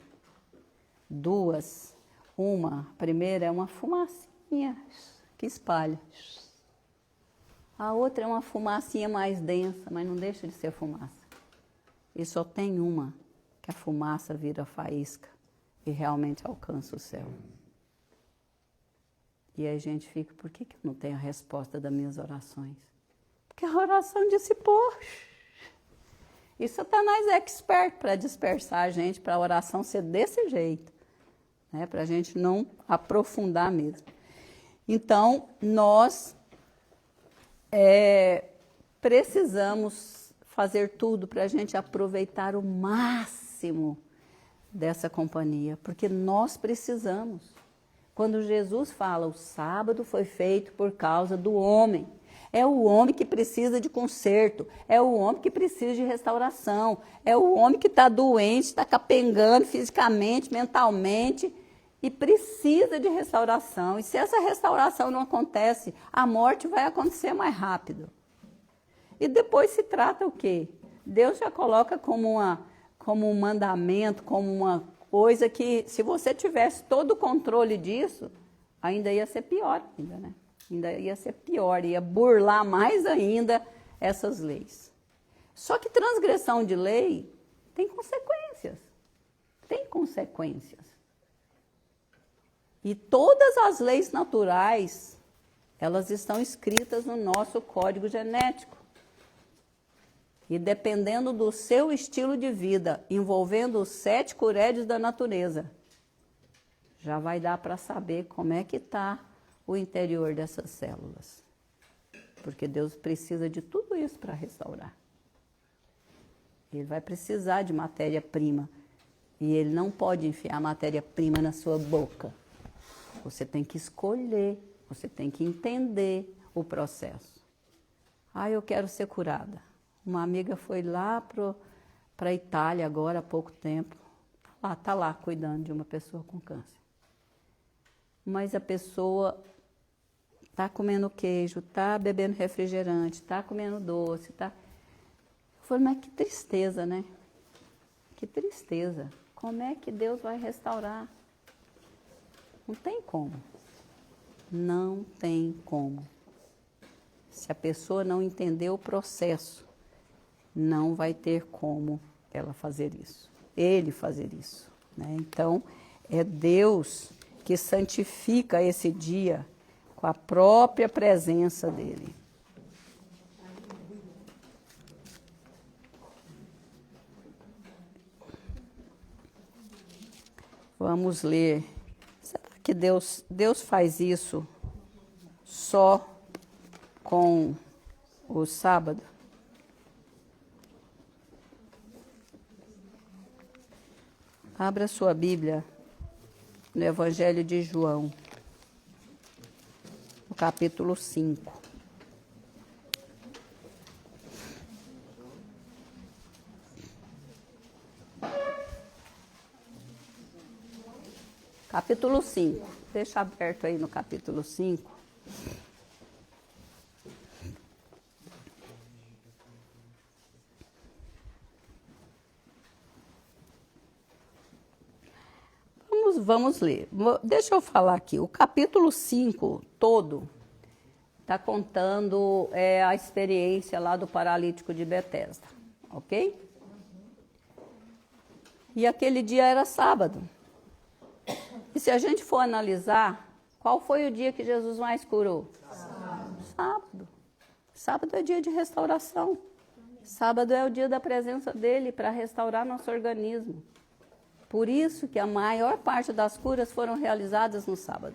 Speaker 1: 2. A primeira é uma fumacinha que espalha. A outra é uma fumacinha mais densa, mas não deixa de ser fumaça. E só tem uma, que a fumaça vira faísca e realmente alcança o céu. E aí a gente fica, por que eu não tenho a resposta das minhas orações? Porque a oração dissipou. E Satanás é expert para dispersar a gente, para a oração ser desse jeito, né? Para a gente não aprofundar mesmo. Então, nós precisamos fazer tudo para a gente aproveitar o máximo dessa companhia, porque nós precisamos. Quando Jesus fala, o sábado foi feito por causa do homem. É o homem que precisa de conserto, é o homem que precisa de restauração, é o homem que está doente, está capengando fisicamente, mentalmente e precisa de restauração. E se essa restauração não acontece, a morte vai acontecer mais rápido. E depois se trata o quê? Deus já coloca como um mandamento, como uma coisa que, se você tivesse todo o controle disso, ainda ia ser pior, né? Ainda ia ser pior, ia burlar mais ainda essas leis. Só que transgressão de lei tem consequências. Tem consequências. E todas as leis naturais, elas estão escritas no nosso código genético. E dependendo do seu estilo de vida, envolvendo os 7 curédios da natureza, já vai dar para saber como é que está o interior dessas células. Porque Deus precisa de tudo isso para restaurar. Ele vai precisar de matéria-prima. E ele não pode enfiar matéria-prima na sua boca. Você tem que escolher, você tem que entender o processo. Ah, eu quero ser curada. Uma amiga foi lá para a Itália agora há pouco tempo. Tá lá cuidando de uma pessoa com câncer. Mas a pessoa está comendo queijo, está bebendo refrigerante, está comendo doce, tá. Eu falei, mas que tristeza, né? Que tristeza. Como é que Deus vai restaurar? Não tem como. Não tem como. Se a pessoa não entender o processo, não vai ter como ela fazer isso. Ele fazer isso, né? Então, é Deus que santifica esse dia com a própria presença dele. Vamos ler. Será que Deus faz isso só com o sábado? Abra sua Bíblia no Evangelho de João, no capítulo 5. Capítulo 5. Deixa aberto aí no capítulo 5. Vamos ler. Deixa eu falar aqui. O capítulo 5 todo está contando a experiência lá do paralítico de Betesda, ok? E aquele dia era sábado. E se a gente for analisar, qual foi o dia que Jesus mais curou? Sábado. Sábado é dia de restauração. Sábado é o dia da presença dele para restaurar nosso organismo. Por isso que a maior parte das curas foram realizadas no sábado.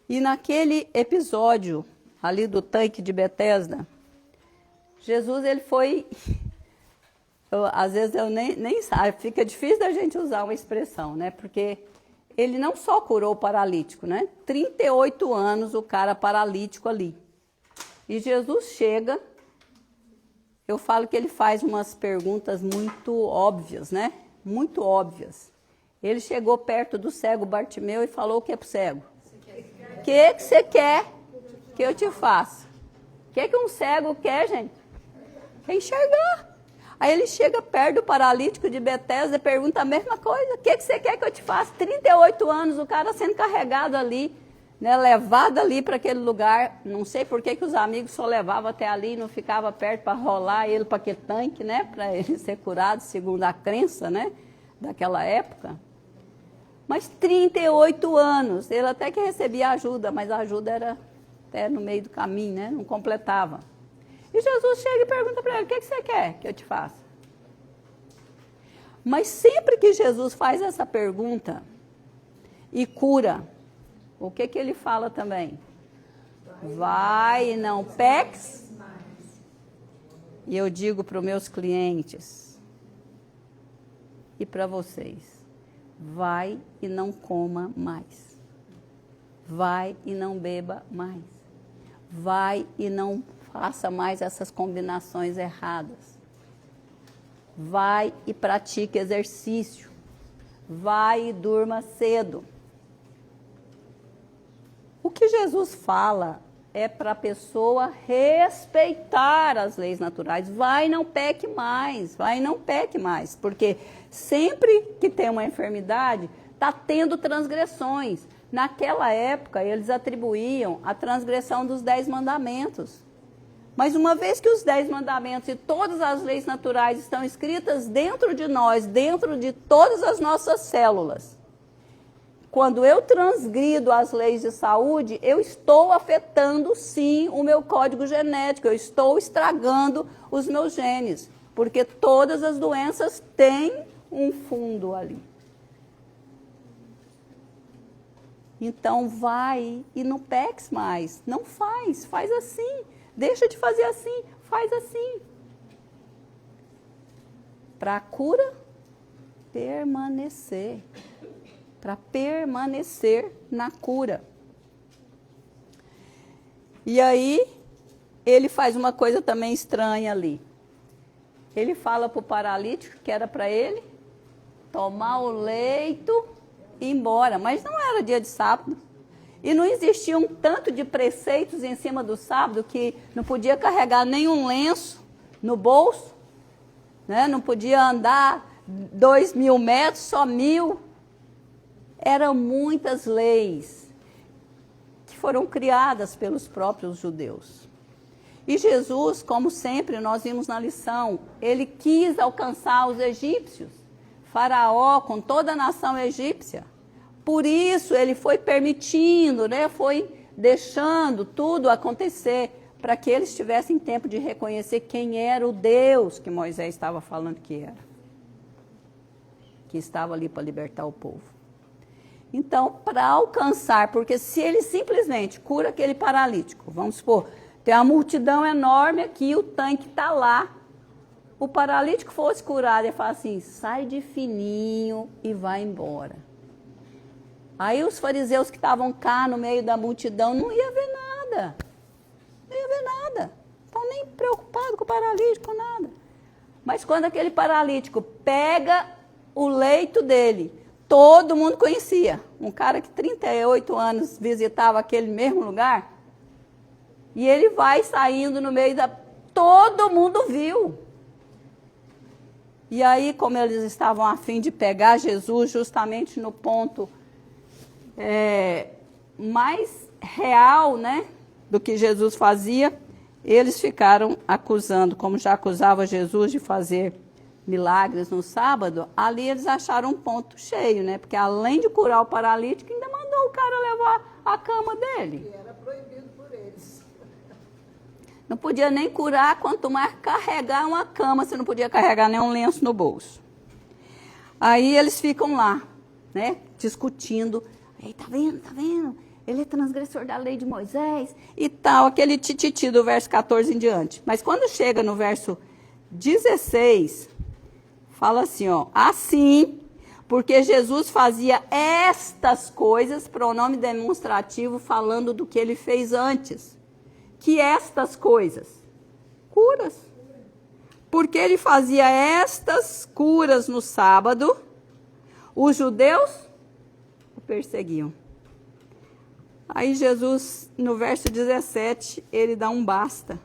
Speaker 1: E naquele episódio ali do tanque de Betesda, Jesus ele foi... às vezes eu nem sabe, fica difícil da gente usar uma expressão, né? Porque ele não só curou o paralítico, né? 38 anos o cara paralítico ali. E Jesus chega, eu falo que ele faz umas perguntas muito óbvias, né? Muito óbvias. Ele chegou perto do cego Bartimeu e falou o que pro cego? O que você quer que eu te faça? O que um cego quer, gente? Quer enxergar. Aí ele chega perto do paralítico de Betesda e pergunta a mesma coisa. O que você quer que eu te faça? 38 anos, o cara sendo carregado ali, né, levado ali para aquele lugar. Não sei por que os amigos só levavam até ali e não ficavam perto para rolar ele para aquele tanque, né, para ele ser curado, segundo a crença, né, daquela época. Mas 38 anos, ele até que recebia ajuda, mas a ajuda era até no meio do caminho, né, não completava. E Jesus chega e pergunta para ele, o que você quer que eu te faça? Mas sempre que Jesus faz essa pergunta e cura, o que ele fala também? Vai e não peques. E eu digo para os meus clientes e para vocês, vai e não coma mais. Vai e não beba mais. Vai e não faça mais essas combinações erradas. Vai e pratique exercício. Vai e durma cedo. O que Jesus fala é para a pessoa respeitar as leis naturais. Vai e não peque mais. Vai e não peque mais. Porque sempre que tem uma enfermidade, está tendo transgressões. Naquela época, eles atribuíam a transgressão dos 10 mandamentos. Mas uma vez que os 10 mandamentos e todas as leis naturais estão escritas dentro de nós, dentro de todas as nossas células, quando eu transgrido as leis de saúde, eu estou afetando sim o meu código genético, eu estou estragando os meus genes, porque todas as doenças têm um fundo ali. Então vai e não peques mais, não faz assim. Deixa de fazer assim, faz assim. para a cura permanecer. Para permanecer na cura. E aí, ele faz uma coisa também estranha ali. Ele fala para o paralítico que era para ele tomar o leito e ir embora. Mas não era dia de sábado. E não existia um tanto de preceitos em cima do sábado que não podia carregar nenhum lenço no bolso, né? Não podia andar 2.000 metros, só 1.000. Eram muitas leis que foram criadas pelos próprios judeus. E Jesus, como sempre nós vimos na lição, ele quis alcançar os egípcios, Faraó com toda a nação egípcia. Por isso ele foi permitindo, né, foi deixando tudo acontecer para que eles tivessem tempo de reconhecer quem era o Deus que Moisés estava falando que era. Que estava ali para libertar o povo. Então, para alcançar, porque se ele simplesmente cura aquele paralítico, vamos supor, tem uma multidão enorme aqui, o tanque está lá, o paralítico fosse curado, ele fala assim, sai de fininho e vai embora. Aí os fariseus que estavam cá no meio da multidão não ia ver nada. Não ia ver nada. Estão nem preocupados com o paralítico, nada. Mas quando aquele paralítico pega o leito dele, todo mundo conhecia. Um cara que 38 anos visitava aquele mesmo lugar, e ele vai saindo no meio da... Todo mundo viu. E aí, como eles estavam a fim de pegar Jesus justamente no ponto mais real, né, do que Jesus fazia, eles ficaram acusando, como já acusava Jesus de fazer milagres no sábado, ali eles acharam um ponto cheio, né, porque além de curar o paralítico, ainda mandou o cara levar a cama dele.
Speaker 4: E era proibido por eles.
Speaker 1: Não podia nem curar, quanto mais carregar uma cama, você não podia carregar nenhum lenço no bolso. Aí eles ficam lá, né, discutindo. Ei, tá vendo? Ele é transgressor da lei de Moisés e tal, aquele tititi do verso 14 em diante. Mas quando chega no verso 16, fala assim, ó, assim, porque Jesus fazia estas coisas, pronome demonstrativo, falando do que ele fez antes. Que estas coisas? Curas. Porque ele fazia estas curas no sábado, os judeus o perseguiam. Aí Jesus, no verso 17, ele dá um basta.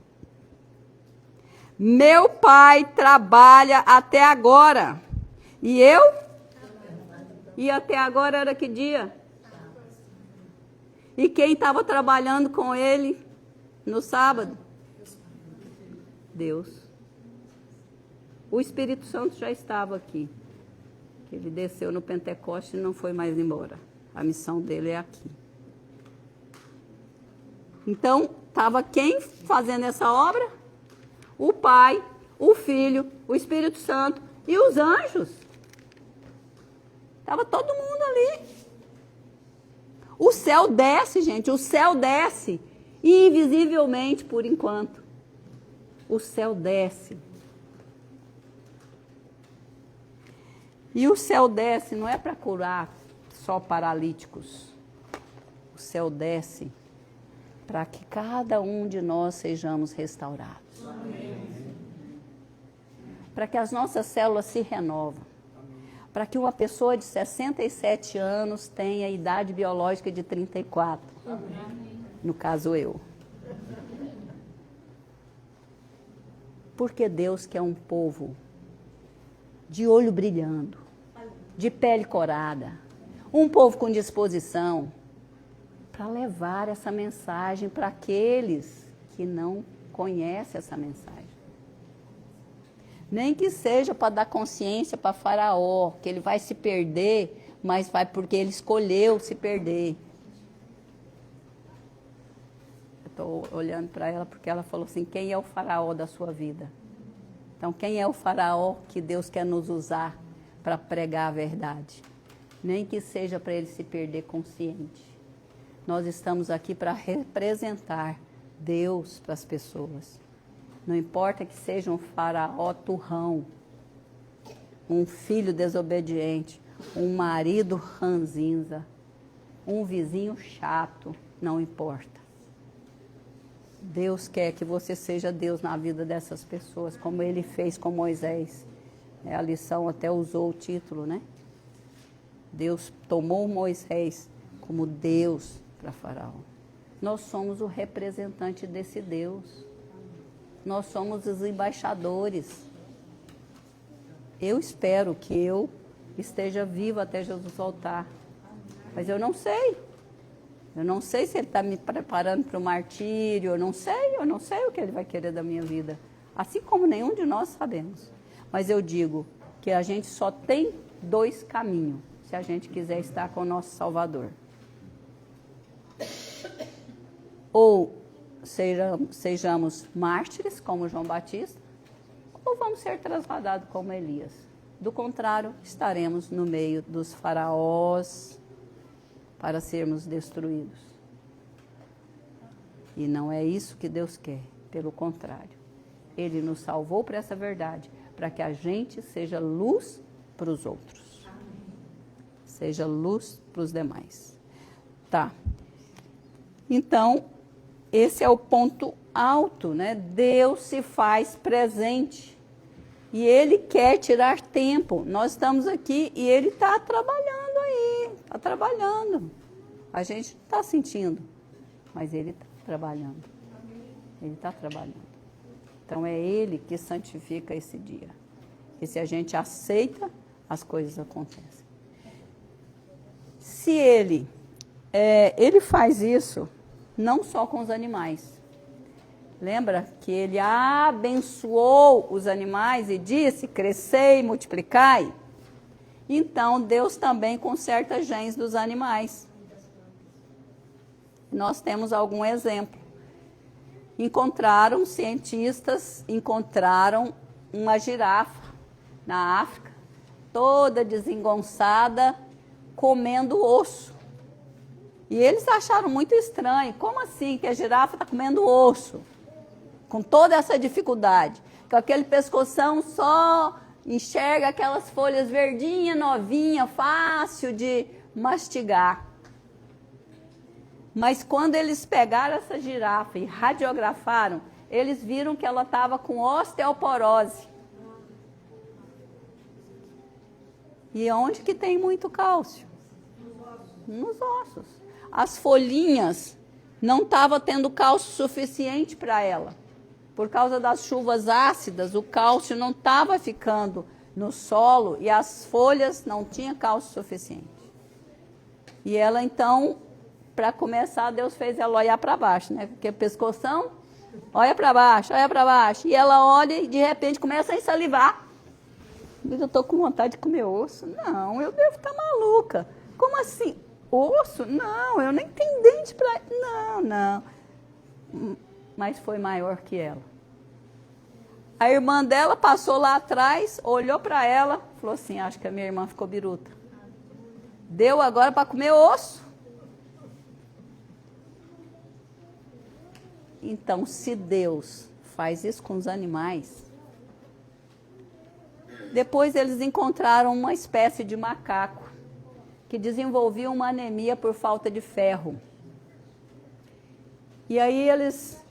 Speaker 1: Meu pai trabalha até agora. E eu? E até agora era que dia? E quem estava trabalhando com ele no sábado? Deus. O Espírito Santo já estava aqui. Ele desceu no Pentecoste e não foi mais embora. A missão dele é aqui. Então, estava quem fazendo essa obra? O Pai, o Filho, o Espírito Santo e os anjos. Estava todo mundo ali. O céu desce, gente, o céu desce. Invisivelmente, por enquanto. O céu desce. E o céu desce não é para curar só paralíticos. O céu desce para que cada um de nós sejamos restaurados. Para que as nossas células se renovem. Para que uma pessoa de 67 anos tenha a idade biológica de 34. No caso, eu. Porque Deus quer um povo de olho brilhando, de pele corada, um povo com disposição para levar essa mensagem para aqueles que não conhecem essa mensagem. Nem que seja para dar consciência para Faraó, que ele vai se perder, mas vai porque ele escolheu se perder. Eu estou olhando para ela porque ela falou assim, quem é o Faraó da sua vida? Então, quem é o Faraó que Deus quer nos usar para pregar a verdade? Nem que seja para ele se perder consciente. Nós estamos aqui para representar Deus para as pessoas. Não importa que seja um faraó turrão. um filho desobediente, um marido ranzinza, um vizinho chato, não importa. Deus quer que você seja Deus na vida dessas pessoas, como Ele fez com Moisés. A lição até usou o título, né? Deus tomou Moisés como Deus para Faraó. Nós somos o representante desse Deus. Nós somos os embaixadores. Eu espero que eu esteja viva até Jesus voltar. Mas eu não sei. Eu não sei se Ele está me preparando para o martírio. Eu não sei o que Ele vai querer da minha vida. Assim como nenhum de nós sabemos. Mas eu digo que a gente só tem 2 caminhos, se a gente quiser estar com o nosso Salvador. Ou sejamos mártires, como João Batista, ou vamos ser trasladados como Elias. Do contrário, estaremos no meio dos faraós para sermos destruídos. E não é isso que Deus quer, pelo contrário. Ele nos salvou para essa verdade, para que a gente seja luz para os outros. Seja luz para os demais. Tá. Então, esse é o ponto alto, né? Deus se faz presente. E Ele quer tirar tempo. Nós estamos aqui e Ele está trabalhando aí. Está trabalhando. A gente não está sentindo, mas Ele está trabalhando. Ele está trabalhando. Então, é Ele que santifica esse dia. E se a gente aceita, as coisas acontecem. Se Ele faz isso, não só com os animais. Lembra que Ele abençoou os animais e disse, crescei e multiplicai? Então, Deus também conserta genes dos animais. Nós temos algum exemplo. Cientistas encontraram uma girafa na África, toda desengonçada, comendo osso. E eles acharam muito estranho. Como assim que a girafa está comendo osso? Com toda essa dificuldade. Com aquele pescoção só enxerga aquelas folhas verdinhas, novinha, fácil de mastigar. Mas quando eles pegaram essa girafa e radiografaram, eles viram que ela estava com osteoporose. E onde que tem muito cálcio? Nos ossos. As folhinhas não estavam tendo cálcio suficiente para ela. Por causa das chuvas ácidas, o cálcio não estava ficando no solo e as folhas não tinham cálcio suficiente. E ela então, para começar, Deus fez ela olhar para baixo, né? Porque pescoção, olha para baixo, olha para baixo. E ela olha e de repente começa a ensalivar. Eu estou com vontade de comer osso. Não, eu devo estar maluca. Como assim? Osso? Não, eu nem tenho dente para... Não. Mas foi maior que ela. A irmã dela passou lá atrás, olhou para ela, falou assim, acho que a minha irmã ficou biruta. Deu agora para comer osso. Então, se Deus faz isso com os animais, depois eles encontraram uma espécie de macaco que desenvolvia uma anemia por falta de ferro. E aí eles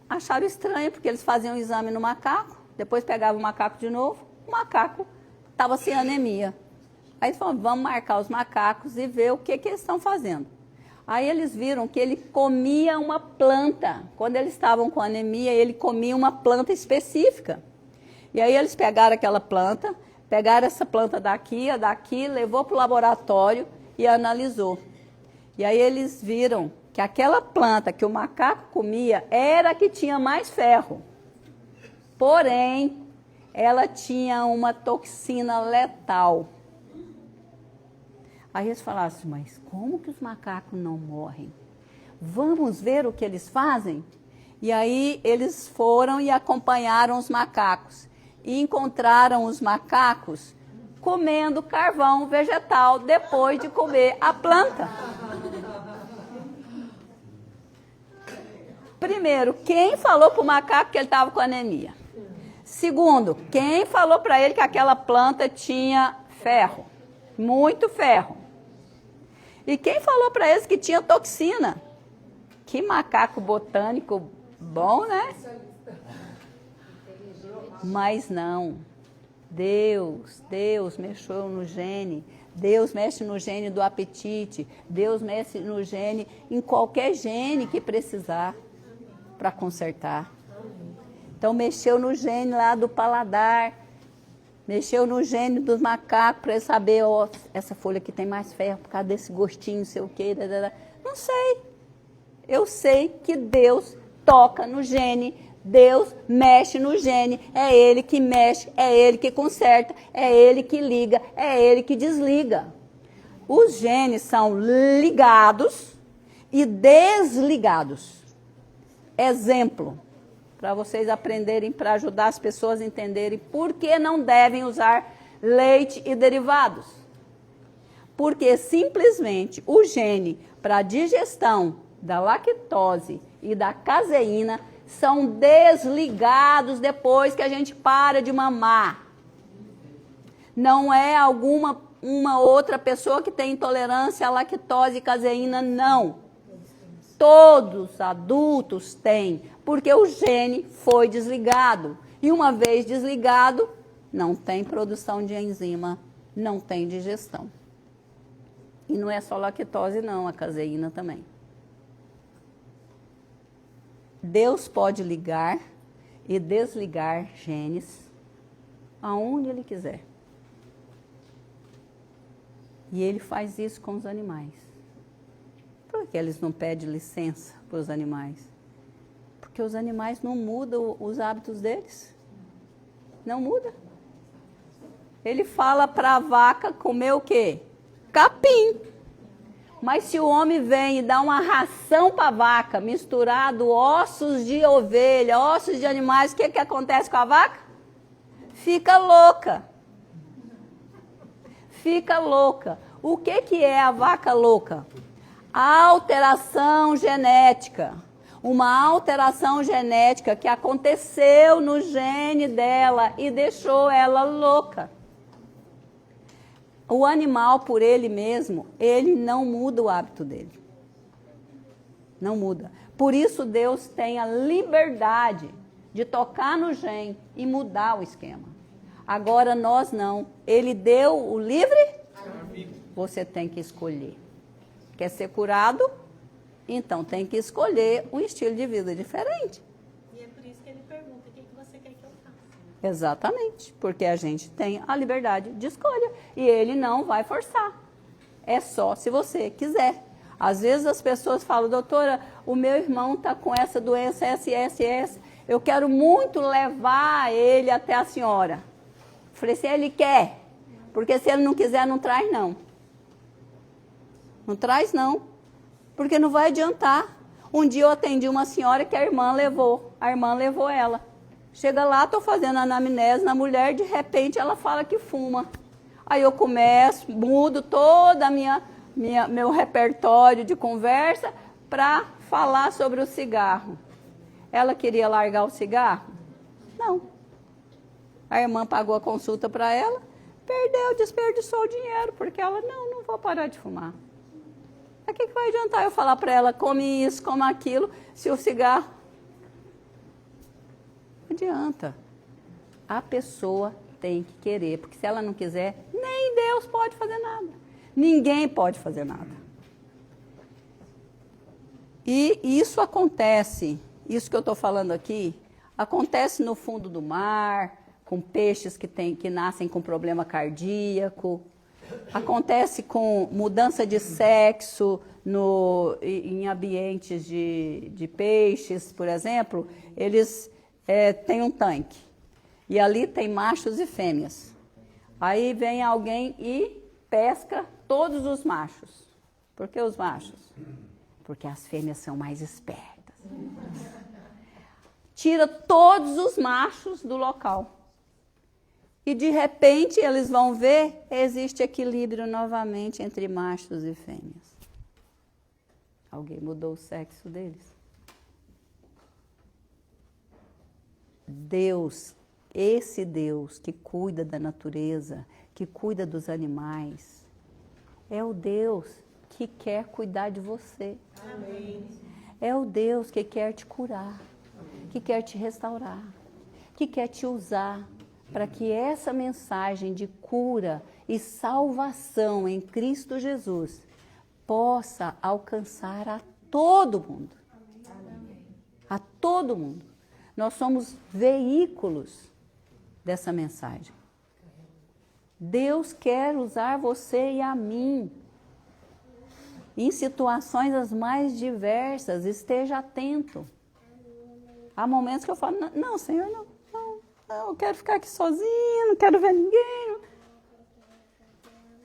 Speaker 1: acharam estranho, porque eles faziam um exame no macaco, depois pegavam o macaco de novo, o macaco estava sem anemia. Aí eles falaram, vamos marcar os macacos e ver o que eles estão fazendo. Aí eles viram que ele comia uma planta. Quando eles estavam com anemia, ele comia uma planta específica. E aí eles pegaram aquela planta, pegaram essa planta daqui, a daqui, levou para o laboratório e analisou. E aí eles viram que aquela planta que o macaco comia era a que tinha mais ferro. Porém, ela tinha uma toxina letal. Aí eles falaram assim, mas como que os macacos não morrem? Vamos ver o que eles fazem? E aí eles foram e acompanharam os macacos. E encontraram os macacos comendo carvão vegetal depois de comer a planta. Primeiro, quem falou para o macaco que ele estava com anemia? Segundo, quem falou para ele que aquela planta tinha ferro? Muito ferro. E quem falou para eles que tinha toxina? Que macaco botânico bom, né? Mas não. Deus mexeu no gene. Deus mexe no gene do apetite. Deus mexe no gene, em qualquer gene que precisar para consertar. Então, mexeu no gene lá do paladar. Mexeu no gene dos macacos para saber, ó, essa folha aqui tem mais ferro por causa desse gostinho, não sei o quê. Não sei. Eu sei que Deus toca no gene, Deus mexe no gene, é Ele que mexe, é Ele que conserta, é Ele que liga, é Ele que desliga. Os genes são ligados e desligados. Exemplo, para vocês aprenderem, para ajudar as pessoas a entenderem por que não devem usar leite e derivados. Porque simplesmente o gene para digestão da lactose e da caseína são desligados depois que a gente para de mamar. Não é uma outra pessoa que tem intolerância à lactose e caseína, não. Todos adultos têm, porque o gene foi desligado. E uma vez desligado, não tem produção de enzima, não tem digestão. E não é só lactose não, a caseína também. Deus pode ligar e desligar genes aonde Ele quiser. E Ele faz isso com os animais. Por que eles não pedem licença para os animais? Porque os animais não mudam os hábitos deles. Não muda. Ele fala para a vaca comer o quê? Capim. Mas se o homem vem e dá uma ração para a vaca, misturado ossos de ovelha, ossos de animais, o que acontece com a vaca? Fica louca. Fica louca. O que é a vaca louca? Alteração genética. Uma alteração genética que aconteceu no gene dela e deixou ela louca. O animal, por ele mesmo, ele não muda o hábito dele. Não muda. Por isso Deus tem a liberdade de tocar no gene e mudar o esquema. Agora nós não. Ele deu o livre? Você tem que escolher. Quer ser curado? Então tem que escolher um estilo de vida diferente.
Speaker 5: E é por isso que ele pergunta, o que você quer que eu faça?
Speaker 1: Exatamente, porque a gente tem a liberdade de escolha e ele não vai forçar. É só se você quiser. Às vezes as pessoas falam, doutora, o meu irmão está com essa doença SSS, eu quero muito levar ele até a senhora. Falei, se ele quer, porque se ele não quiser, não traz não. Não traz não, porque não vai adiantar. Um dia eu atendi uma senhora que a irmã levou ela. Chega lá, estou fazendo anamnese na mulher, de repente ela fala que fuma. Aí eu começo, mudo todo meu repertório de conversa para falar sobre o cigarro. Ela queria largar o cigarro? Não. A irmã pagou a consulta para ela, desperdiçou o dinheiro, porque ela, não vou parar de fumar. O que vai adiantar eu falar para ela, come isso, come aquilo, se o cigarro... Não adianta. A pessoa tem que querer, porque se ela não quiser, nem Deus pode fazer nada. Ninguém pode fazer nada. E isso acontece, isso que eu estou falando aqui, acontece no fundo do mar, com peixes que nascem com problema cardíaco, acontece com mudança de sexo em ambientes de peixes, por exemplo, eles têm um tanque. E ali tem machos e fêmeas. Aí vem alguém e pesca todos os machos. Por que os machos? Porque as fêmeas são mais espertas. Tira todos os machos do local. E de repente eles vão ver, existe equilíbrio novamente entre machos e fêmeas. Alguém mudou o sexo deles. Deus esse Deus que cuida da natureza, que cuida dos animais, é o Deus que quer cuidar de você.
Speaker 5: Amém.
Speaker 1: É o Deus que quer te curar, que quer te restaurar, que quer te usar para que essa mensagem de cura e salvação em Cristo Jesus possa alcançar a todo mundo. A todo mundo. Nós somos veículos dessa mensagem. Deus quer usar você e a mim em situações as mais diversas. Esteja atento. Há momentos que eu falo, não, Senhor, não, eu quero ficar aqui sozinha, não quero ver ninguém.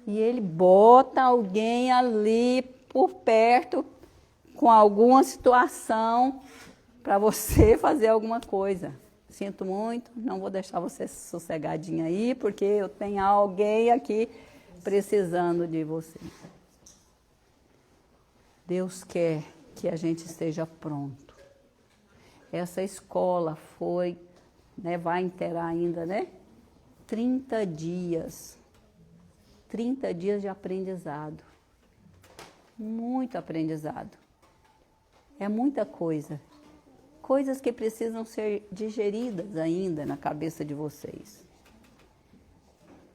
Speaker 1: E Ele bota alguém ali por perto com alguma situação para você fazer alguma coisa. Sinto muito, não vou deixar você sossegadinha aí, porque eu tenho alguém aqui precisando de você. Deus quer que a gente esteja pronto. Essa escola foi, vai inteirar ainda, 30 dias. 30 dias de aprendizado. Muito aprendizado. É muita coisa. Coisas que precisam ser digeridas ainda na cabeça de vocês.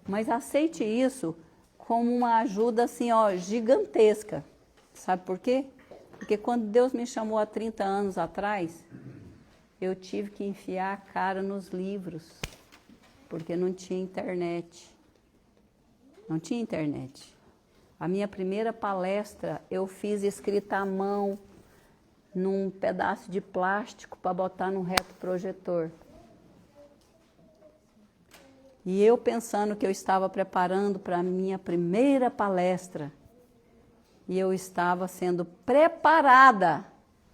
Speaker 1: Mas aceite isso como uma ajuda assim, gigantesca. Sabe por quê? Porque quando Deus me chamou há 30 anos atrás, eu tive que enfiar a cara nos livros, porque não tinha internet. Não tinha internet. A minha primeira palestra eu fiz escrita à mão, num pedaço de plástico para botar num retroprojetor. E eu pensando que eu estava preparando para a minha primeira palestra, e eu estava sendo preparada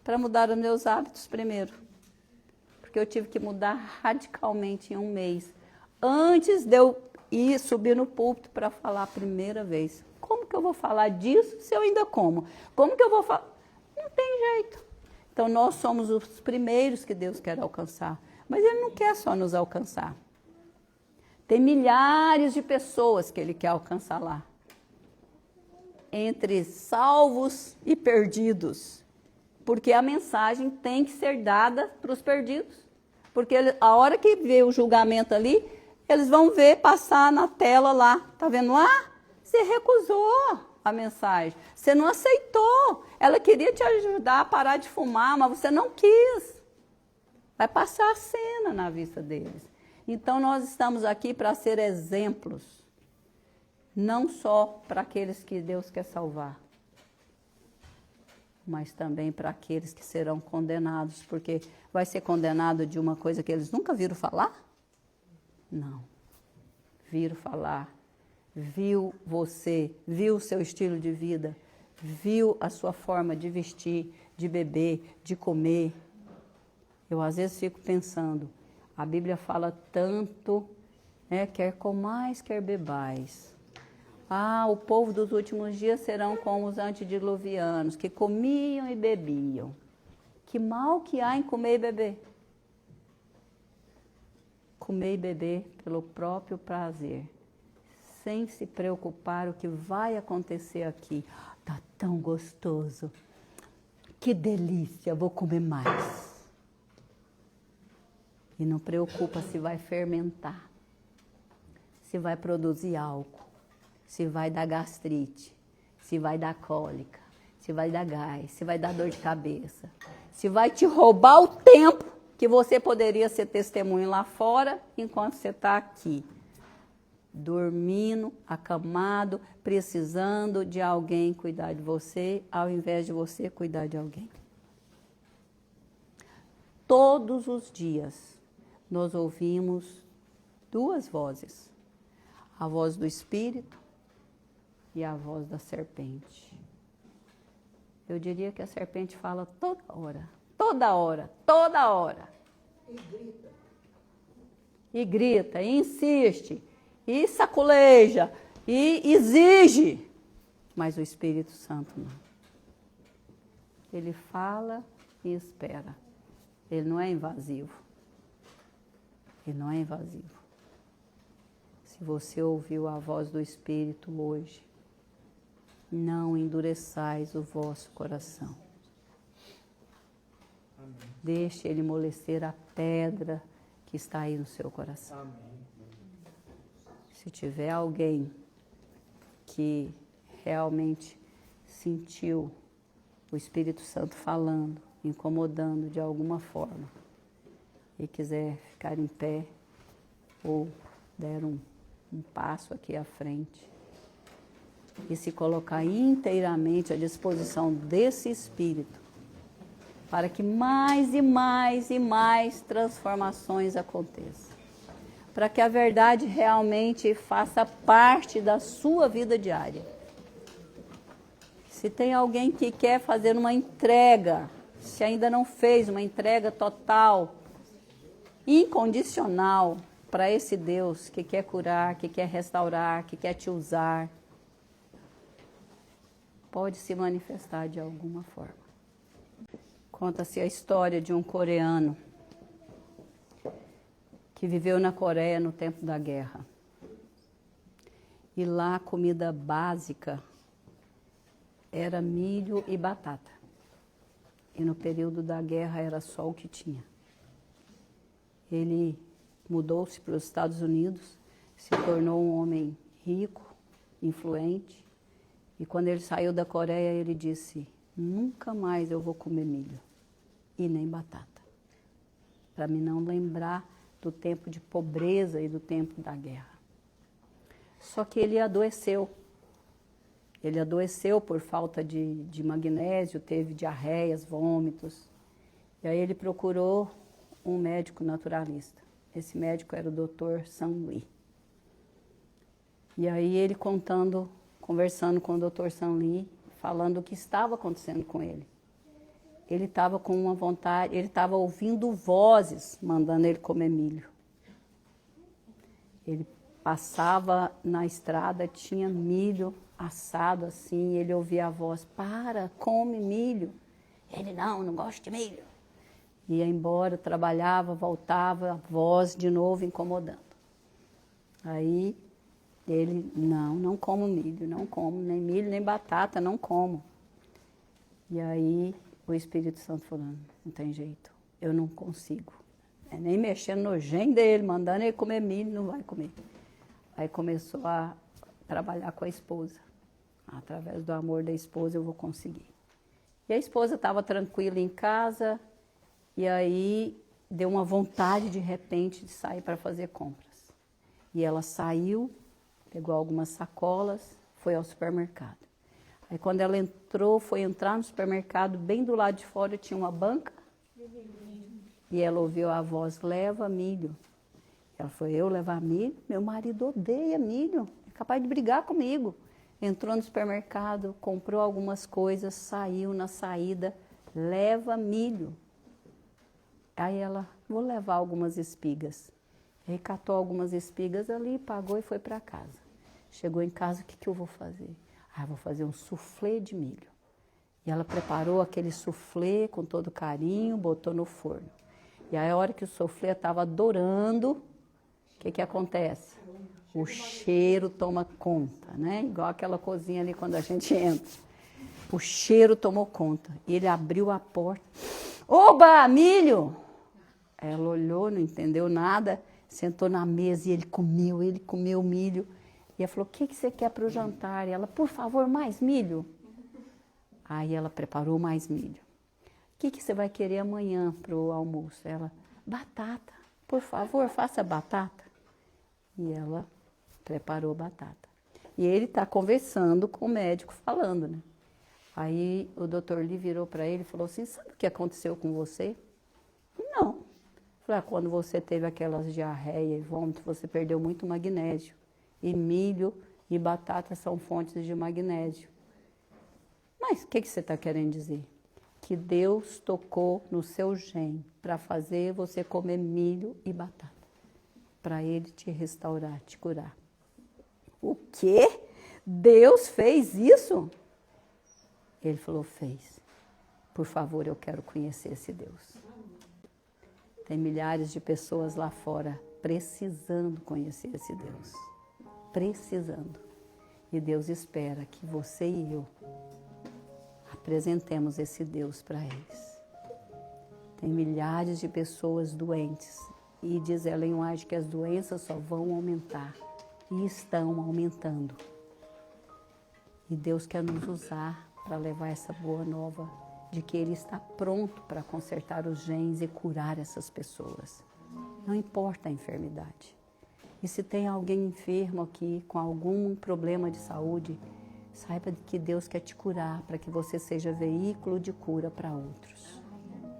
Speaker 1: para mudar os meus hábitos primeiro. Porque eu tive que mudar radicalmente em um mês. Antes de eu ir subir no púlpito para falar a primeira vez. Como que eu vou falar disso se eu ainda como? Como que eu vou falar? Não tem jeito. Então, nós somos os primeiros que Deus quer alcançar. Mas Ele não quer só nos alcançar. Tem milhares de pessoas que Ele quer alcançar lá. Entre salvos e perdidos. Porque a mensagem tem que ser dada para os perdidos. Porque a hora que vê o julgamento ali, eles vão ver passar na tela lá. Está vendo lá? Você recusou a mensagem. Você não aceitou. Ela queria te ajudar a parar de fumar, mas você não quis. Vai passar a cena na vista deles. Então, nós estamos aqui para ser exemplos. Não só para aqueles que Deus quer salvar, mas também para aqueles que serão condenados. Porque vai ser condenado de uma coisa que eles nunca viram falar? Não. Viram falar. Viu você, viu o seu estilo de vida, viu a sua forma de vestir, de beber, de comer. Eu às vezes fico pensando, a Bíblia fala tanto, quer comais, quer bebais. O povo dos últimos dias serão como os antediluvianos, que comiam e bebiam. Que mal que há em comer e beber? Comer e beber pelo próprio prazer. Sem se preocupar o que vai acontecer aqui. Tá tão gostoso. Que delícia, vou comer mais. E não preocupa se vai fermentar, se vai produzir álcool, se vai dar gastrite, se vai dar cólica, se vai dar gás, se vai dar dor de cabeça, se vai te roubar o tempo que você poderia ser testemunho lá fora enquanto você está aqui. Dormindo, acamado, precisando de alguém cuidar de você, ao invés de você cuidar de alguém. Todos os dias, nós ouvimos duas vozes. A voz do Espírito e a voz da serpente. Eu diria que a serpente fala toda hora, toda hora, toda hora. E grita, e insiste. E saculeja, e exige. Mas o Espírito Santo não. Ele fala e espera. Ele não é invasivo. Ele não é invasivo. Se você ouviu a voz do Espírito hoje, não endureçais o vosso coração. Deixe ele amolecer a pedra que está aí no seu coração. Se tiver alguém que realmente sentiu o Espírito Santo falando, incomodando de alguma forma, e quiser ficar em pé ou der um passo aqui à frente e se colocar inteiramente à disposição desse Espírito, para que mais e mais e mais transformações aconteçam. Para que a verdade realmente faça parte da sua vida diária. Se tem alguém que quer fazer uma entrega, se ainda não fez uma entrega total, incondicional, para esse Deus que quer curar, que quer restaurar, que quer te usar, pode se manifestar de alguma forma. Conta-se a história de um coreano que viveu na Coreia no tempo da guerra. E lá a comida básica era milho e batata. E no período da guerra era só o que tinha. Ele mudou-se para os Estados Unidos, se tornou um homem rico, influente. E quando ele saiu da Coreia, ele disse: nunca mais eu vou comer milho e nem batata, para me não lembrar do tempo de pobreza e do tempo da guerra. Só que ele adoeceu. Ele adoeceu por falta de magnésio, teve diarreias, vômitos. E aí ele procurou um médico naturalista. Esse médico era o Dr. San Lee. E aí ele conversando com o Dr. San Lee, falando o que estava acontecendo com ele. Ele estava com uma vontade, ele estava ouvindo vozes mandando ele comer milho. Ele passava na estrada, tinha milho assado assim, ele ouvia a voz: para, come milho. Ele: não gosto de milho. Ia embora, trabalhava, voltava, a voz de novo incomodando. Aí ele: não como milho, não como nem milho, nem batata, não como. E aí o Espírito Santo falando: não tem jeito, eu não consigo. Nem mexendo no gen dele, mandando ele comer milho, não vai comer. Aí começou a trabalhar com a esposa. Através do amor da esposa eu vou conseguir. E a esposa estava tranquila em casa, e aí deu uma vontade de repente de sair para fazer compras. E ela saiu, pegou algumas sacolas, foi ao supermercado. Aí quando ela foi entrar no supermercado, bem do lado de fora tinha uma banca, e ela ouviu a voz: leva milho. Ela foi: eu levar milho? Meu marido odeia milho, é capaz de brigar comigo. Entrou no supermercado, comprou algumas coisas, saiu na saída: leva milho. Aí ela: vou levar algumas espigas. Aí catou algumas espigas ali, pagou e foi para casa. Chegou em casa: o que eu vou fazer? Vou fazer um soufflé de milho. E ela preparou aquele soufflé com todo carinho, botou no forno. E aí a hora que o soufflé estava dourando, o que acontece? O cheiro toma conta, né? Igual aquela cozinha ali quando a gente entra. O cheiro tomou conta. E ele abriu a porta: oba, milho! Ela olhou, não entendeu nada, sentou na mesa e ele comeu milho. E ela falou: o que você quer para o jantar? E ela: por favor, mais milho. Aí ela preparou mais milho. O que você vai querer amanhã para o almoço? Ela: batata. Por favor, faça batata. E ela preparou batata. E ele está conversando com o médico, falando, né? Aí o doutor Lee virou para ele e falou assim: sabe o que aconteceu com você? Não. Falei: quando você teve aquelas diarreias e vômito, você perdeu muito magnésio. E milho e batata são fontes de magnésio. Mas o que você está querendo dizer? Que Deus tocou no seu gene para fazer você comer milho e batata, para Ele te restaurar, te curar. O quê? Deus fez isso? Ele falou: fez. Por favor, eu quero conhecer esse Deus. Tem milhares de pessoas lá fora precisando conhecer esse Deus. Precisando. E Deus espera que você e eu apresentemos esse Deus para eles. Tem milhares de pessoas doentes. E diz Ellen White que as doenças só vão aumentar. E estão aumentando. E Deus quer nos usar para levar essa boa nova de que Ele está pronto para consertar os genes e curar essas pessoas. Não importa a enfermidade. E se tem alguém enfermo aqui com algum problema de saúde, saiba que Deus quer te curar para que você seja veículo de cura para outros.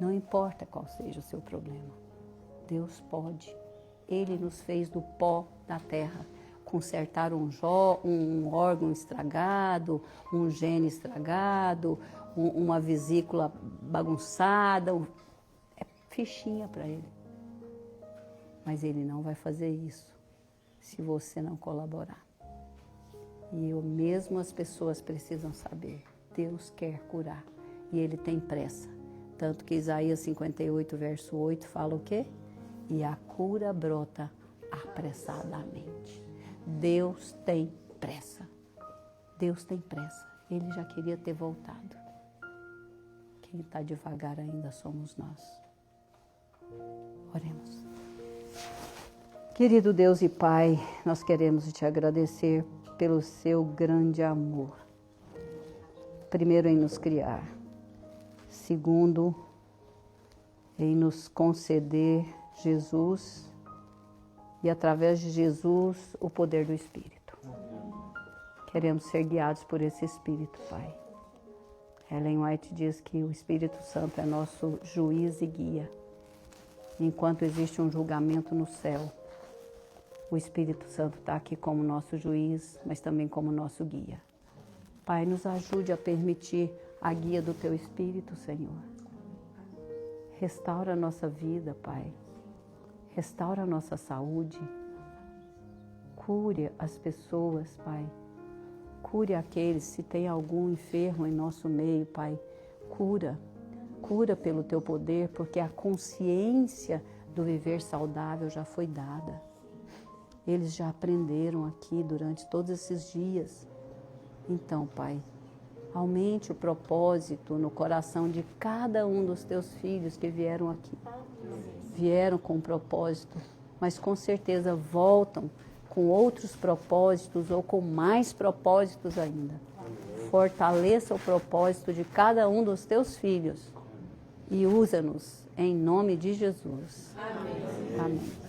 Speaker 1: Não importa qual seja o seu problema. Deus pode. Ele nos fez do pó da terra. Consertar um órgão estragado, um gene estragado, uma vesícula bagunçada, é fichinha para Ele. Mas Ele não vai fazer isso se você não colaborar. E eu mesmo as pessoas precisam saber, Deus quer curar e Ele tem pressa. Tanto que Isaías 58, verso 8 fala o quê? E a cura brota apressadamente. Deus tem pressa. Deus tem pressa. Ele já queria ter voltado. Quem está devagar ainda somos nós. Oremos. Querido Deus e Pai, nós queremos te agradecer pelo seu grande amor. Primeiro, em nos criar. Segundo, em nos conceder Jesus e, através de Jesus, o poder do Espírito. Queremos ser guiados por esse Espírito, Pai. Ellen White diz que o Espírito Santo é nosso juiz e guia. Enquanto existe um julgamento no céu, o Espírito Santo está aqui como nosso juiz, mas também como nosso guia. Pai, nos ajude a permitir a guia do Teu Espírito, Senhor. Restaura a nossa vida, Pai. Restaura a nossa saúde. Cure as pessoas, Pai. Cure aqueles, se tem algum enfermo em nosso meio, Pai. Cura. Cura pelo Teu poder, porque a consciência do viver saudável já foi dada. Eles já aprenderam aqui durante todos esses dias. Então, Pai, aumente o propósito no coração de cada um dos Teus filhos que vieram aqui. Vieram com um propósito, mas com certeza voltam com outros propósitos ou com mais propósitos ainda. Fortaleça o propósito de cada um dos Teus filhos e usa-nos em nome de Jesus. Amém. Amém.